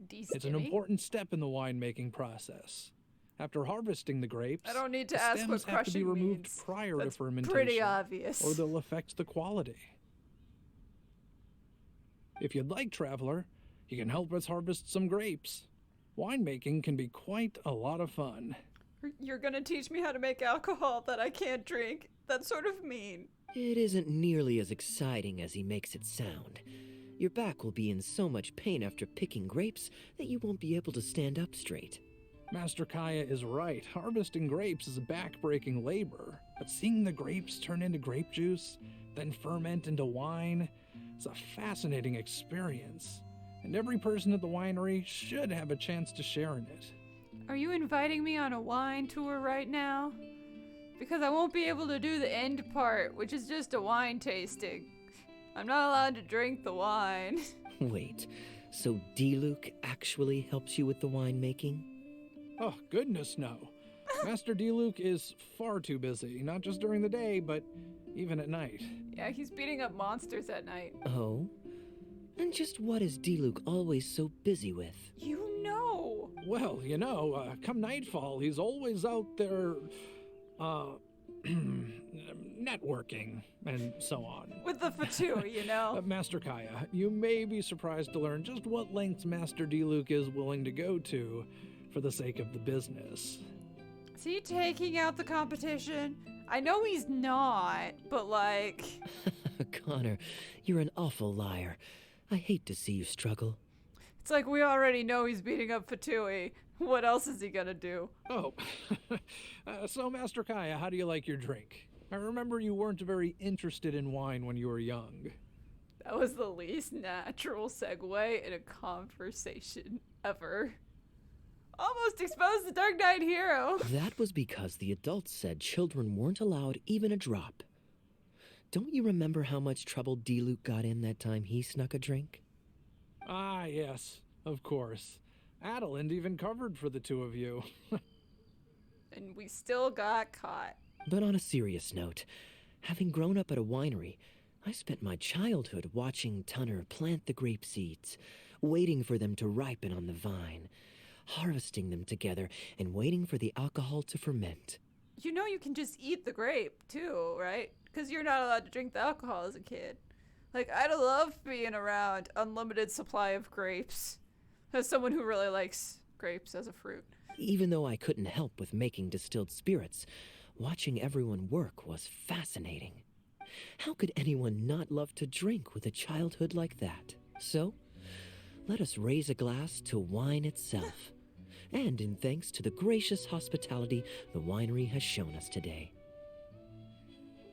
It's an important step in the winemaking process. After harvesting the grapes, I don't need to the ask stems what have to be crushing removed means. prior That's to fermentation. pretty obvious. Or they'll affect the quality. If you'd like, Traveler, you can help us harvest some grapes. Winemaking can be quite a lot of fun. You're gonna teach me how to make alcohol that I can't drink? That's sort of mean. It isn't nearly as exciting as he makes it sound. Your back will be in so much pain after picking grapes that you won't be able to stand up straight. Master Kaeya is right. Harvesting grapes is back-breaking labor. But seeing the grapes turn into grape juice, then ferment into wine, is a fascinating experience. And every person at the winery should have a chance to share in it. Are you inviting me on a wine tour right now? Because I won't be able to do the end part, which is just a wine tasting. I'm not allowed to drink the wine. Wait, so Diluc actually helps you with the winemaking? Oh, goodness no. Master Diluc is far too busy, not just during the day, but even at night. Yeah, he's beating up monsters at night. Oh? And just what is Diluc always so busy with? You know! Well, come nightfall, he's always out there, networking, and so on. With the Fatui, you know? Master Kaeya, you may be surprised to learn just what lengths Master Diluc is willing to go to for the sake of the business. Is he taking out the competition? I know he's not, but like... Connor, you're an awful liar. I hate to see you struggle. It's like we already know he's beating up Fatui. What else is he gonna do? Oh, so Master Kaeya, how do you like your drink? I remember you weren't very interested in wine when you were young. That was the least natural segue in a conversation ever. Almost exposed the Dark Knight hero. That was because the adults said children weren't allowed even a drop. Don't you remember how much trouble Diluc got in that time he snuck a drink? Ah, yes, of course. Adeline even covered for the two of you. And we still got caught. But on a serious note, having grown up at a winery, I spent my childhood watching Tunner plant the grape seeds, waiting for them to ripen on the vine, harvesting them together, and waiting for the alcohol to ferment. You know you can just eat the grape, too, right? Because you're not allowed to drink the alcohol as a kid. Like, I'd love being around unlimited supply of grapes. As someone who really likes grapes as a fruit. Even though I couldn't help with making distilled spirits, watching everyone work was fascinating. How could anyone not love to drink with a childhood like that? So, let us raise a glass to wine itself, and in thanks to the gracious hospitality the winery has shown us today.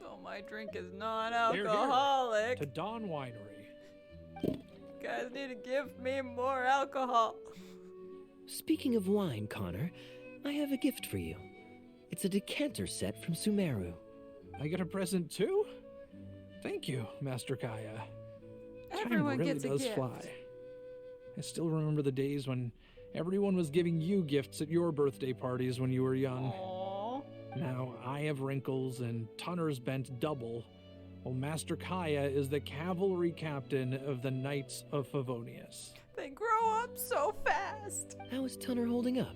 Oh, my drink is non-alcoholic. Here, here. To Dawn Winery. You guys need to give me more alcohol. Speaking of wine, Connor, I have a gift for you. It's a decanter set from Sumeru. I get a present too? Thank you, Master Kaeya. Everyone Time really gets a does gift. fly. I still remember the days when everyone was giving you gifts at your birthday parties when you were young. Aww. Now I have wrinkles and Tunner's bent double, while Master Kaeya is the cavalry captain of the Knights of Favonius. They grow up so fast. How is Tunner holding up?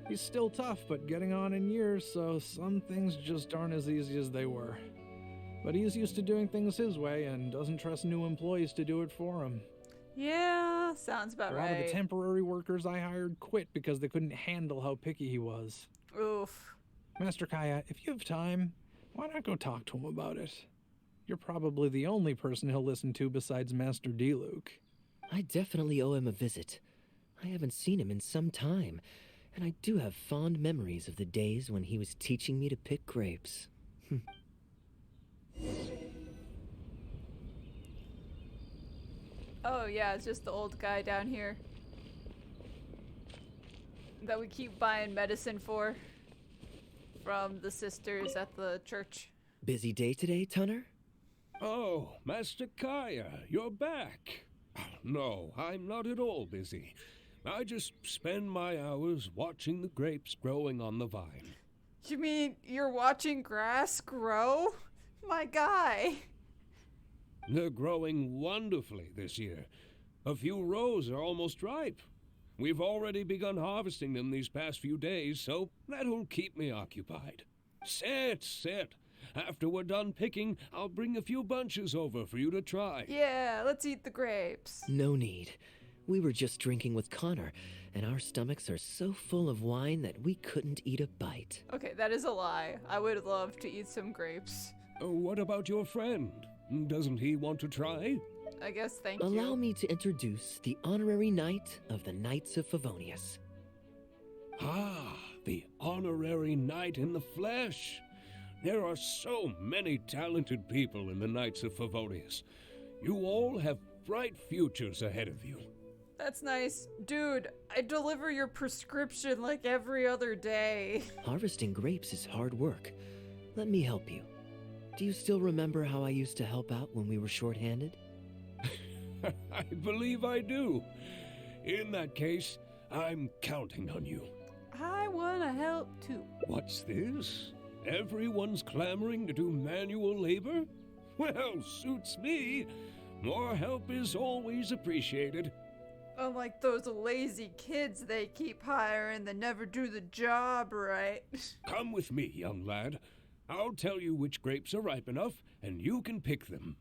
He's still tough, but getting on in years, so some things just aren't as easy as they were. But he's used to doing things his way and doesn't trust new employees to do it for him. Yeah, sounds about A lot of the temporary workers I hired quit because they couldn't handle how picky he was. Oof. Master Kaeya, if you have time, why not go talk to him about it? You're probably the only person he'll listen to besides Master Diluc. I definitely owe him a visit. I haven't seen him in some time, and I do have fond memories of the days when he was teaching me to pick grapes. Oh yeah, it's just the old guy down here that we keep buying medicine for from the sisters at the church. Busy day today, Tunner? Oh, Master Kaeya, you're back. No, I'm not at all busy. I just spend my hours watching the grapes growing on the vine. You mean you're watching grass grow? My guy. They're growing wonderfully this year. A few rows are almost ripe. We've already begun harvesting them these past few days, so that'll keep me occupied. Sit. After we're done picking, I'll bring a few bunches over for you to try. Yeah, let's eat the grapes. No need. We were just drinking with Connor, and our stomachs are so full of wine that we couldn't eat a bite. Okay, that is a lie. I would love to eat some grapes. What about your friend? Doesn't he want to try? I guess thank you. Allow me to introduce the honorary knight of the Knights of Favonius. Ah, the honorary knight in the flesh. There are so many talented people in the Knights of Favonius. You all have bright futures ahead of you. That's nice. Dude, I deliver your prescription like every other day. Harvesting grapes is hard work. Let me help you. Do you still remember how I used to help out when we were short-handed? I believe I do. In that case, I'm counting on you. I want to help too. What's this? Everyone's clamoring to do manual labor? Well, suits me. More help is always appreciated. Unlike those lazy kids they keep hiring that never do the job right. Come with me, young lad. I'll tell you which grapes are ripe enough, and you can pick them.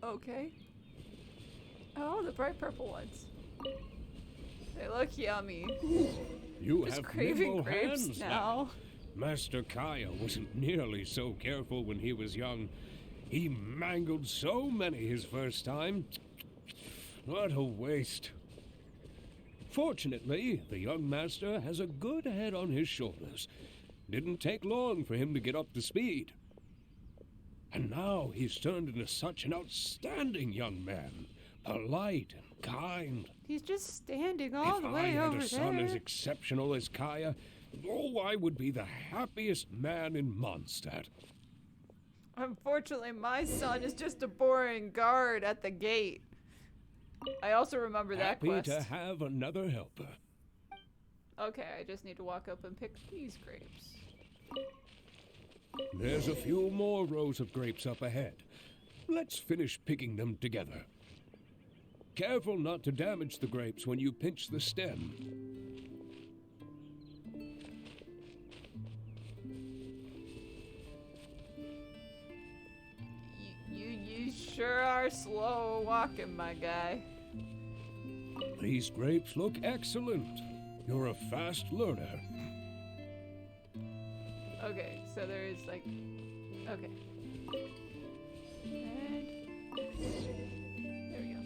Okay. Oh, the bright purple ones. They look yummy. You Just have craving nimble grapes hands now. Master Kaeya wasn't nearly so careful when he was young. He mangled so many his first time. What a waste. Fortunately, the young master has a good head on his shoulders. Didn't take long for him to get up to speed. And now he's turned into such an outstanding young man. Polite and kind. He's just standing all the If I way had over a son there. as exceptional as Kaeya, oh, I would be the happiest man in Monstadt. Unfortunately, my son is just a boring guard at the gate. I also remember that Happy quest. to have another helper. Okay, I just need to walk up and pick these grapes. There's a few more rows of grapes up ahead. Let's finish picking them together. Careful not to damage the grapes when you pinch the stem. You sure are slow walking, my guy. These grapes look excellent. You're a fast learner. Okay, so there is like... Okay. And... There we go.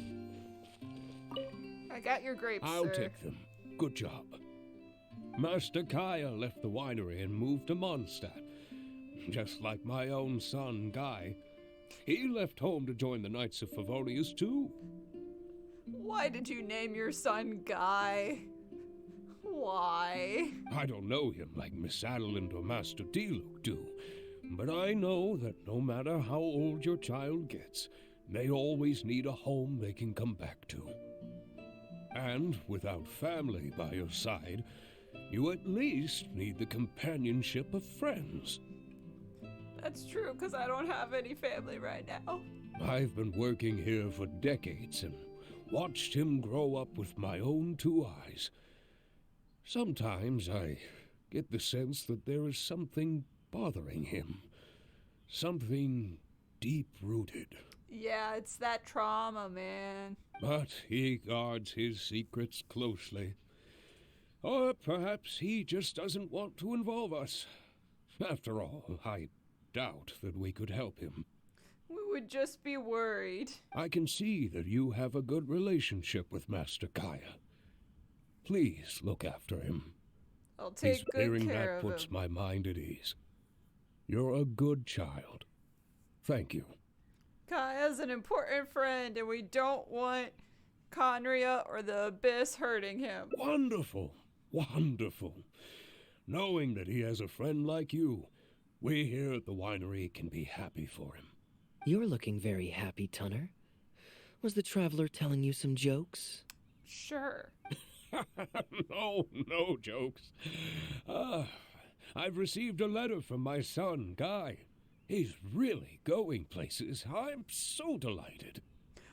I got your grapes, I'll sir. take them. Good job. Master Kaeya left the winery and moved to Monstadt. Just like my own son, Guy. He left home to join the Knights of Favonius, too. Why did you name your son Guy? Why? I don't know him like Miss Adeline or Master Diluc do, but I know that no matter how old your child gets, they always need a home they can come back to. And without family by your side, you at least need the companionship of friends. That's true, because I don't have any family right now. I've been working here for decades and watched him grow up with my own 2 eyes. Sometimes I get the sense that there is something bothering him. Something deep-rooted. Yeah, it's that trauma, man. But he guards his secrets closely. Or perhaps he just doesn't want to involve us. After all, I doubt that we could help him. We would just be worried. I can see that you have a good relationship with Master Kaeya. Please look after him. I'll take good hearing care that of puts him. my mind at ease. You're a good child. Thank you. Kaeya's an important friend, and we don't want Conria or the Abyss hurting him. Wonderful. Wonderful. Knowing that he has a friend like you, we here at the winery can be happy for him. You're looking very happy, Tunner. Was the traveler telling you some jokes? Sure. No jokes. I've received a letter from my son, Guy. He's really going places. I'm so delighted.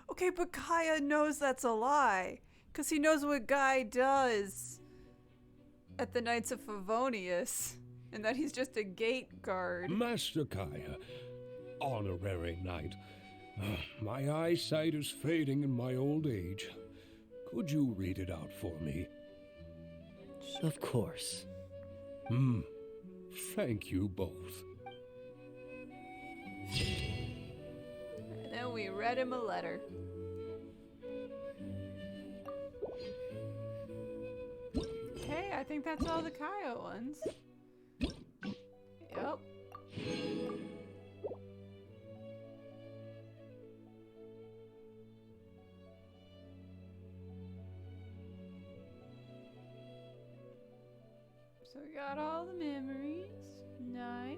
Okay, but Kaeya knows that's a lie. Because he knows what Guy does at the Knights of Favonius. And that he's just a gate guard. Master Kaeya, honorary knight. My eyesight is fading in my old age. Could you read it out for me? Of course. Thank you both. And then we read him a letter. Okay, I think that's all the Kaeya ones. Yep. So we got all the memories. Nice.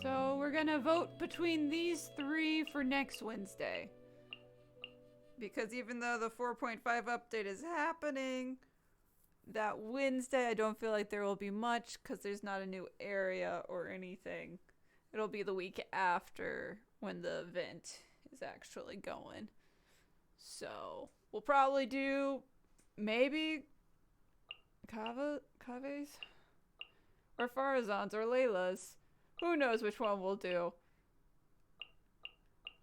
So we're gonna vote between these 3 for next Wednesday. Because even though the 4.5 update is happening that Wednesday, I don't feel like there will be much because there's not a new area or anything. It'll be the week after when the event is actually going. So we'll probably do maybe Kave's or Farazan's or Layla's. Who knows which one we'll do.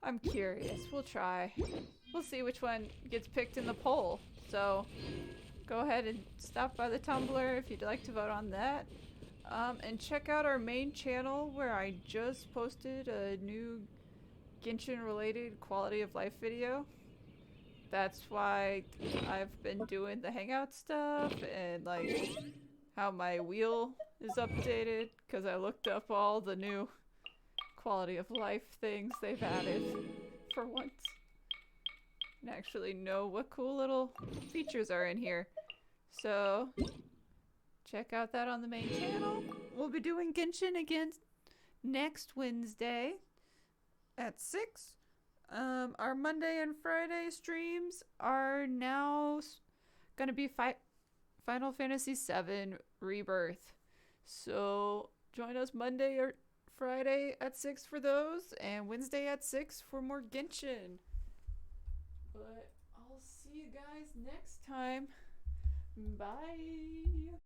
I'm curious. We'll try. We'll see which one gets picked in the poll. So go ahead and stop by the Tumblr if you'd like to vote on that. And check out our main channel where I just posted a new Genshin related quality of life video. That's why I've been doing the Hangout stuff and like how my wheel is updated because I looked up all the new quality of life things they've added for once. And actually know what cool little features are in here. So check out that on the main channel. We'll be doing Genshin again next Wednesday at 6. Our Monday and Friday streams are now gonna be Final Fantasy VII Rebirth. So join us Monday or Friday at 6 for those, and Wednesday at 6 for more Genshin. But I'll see you guys next time. Bye.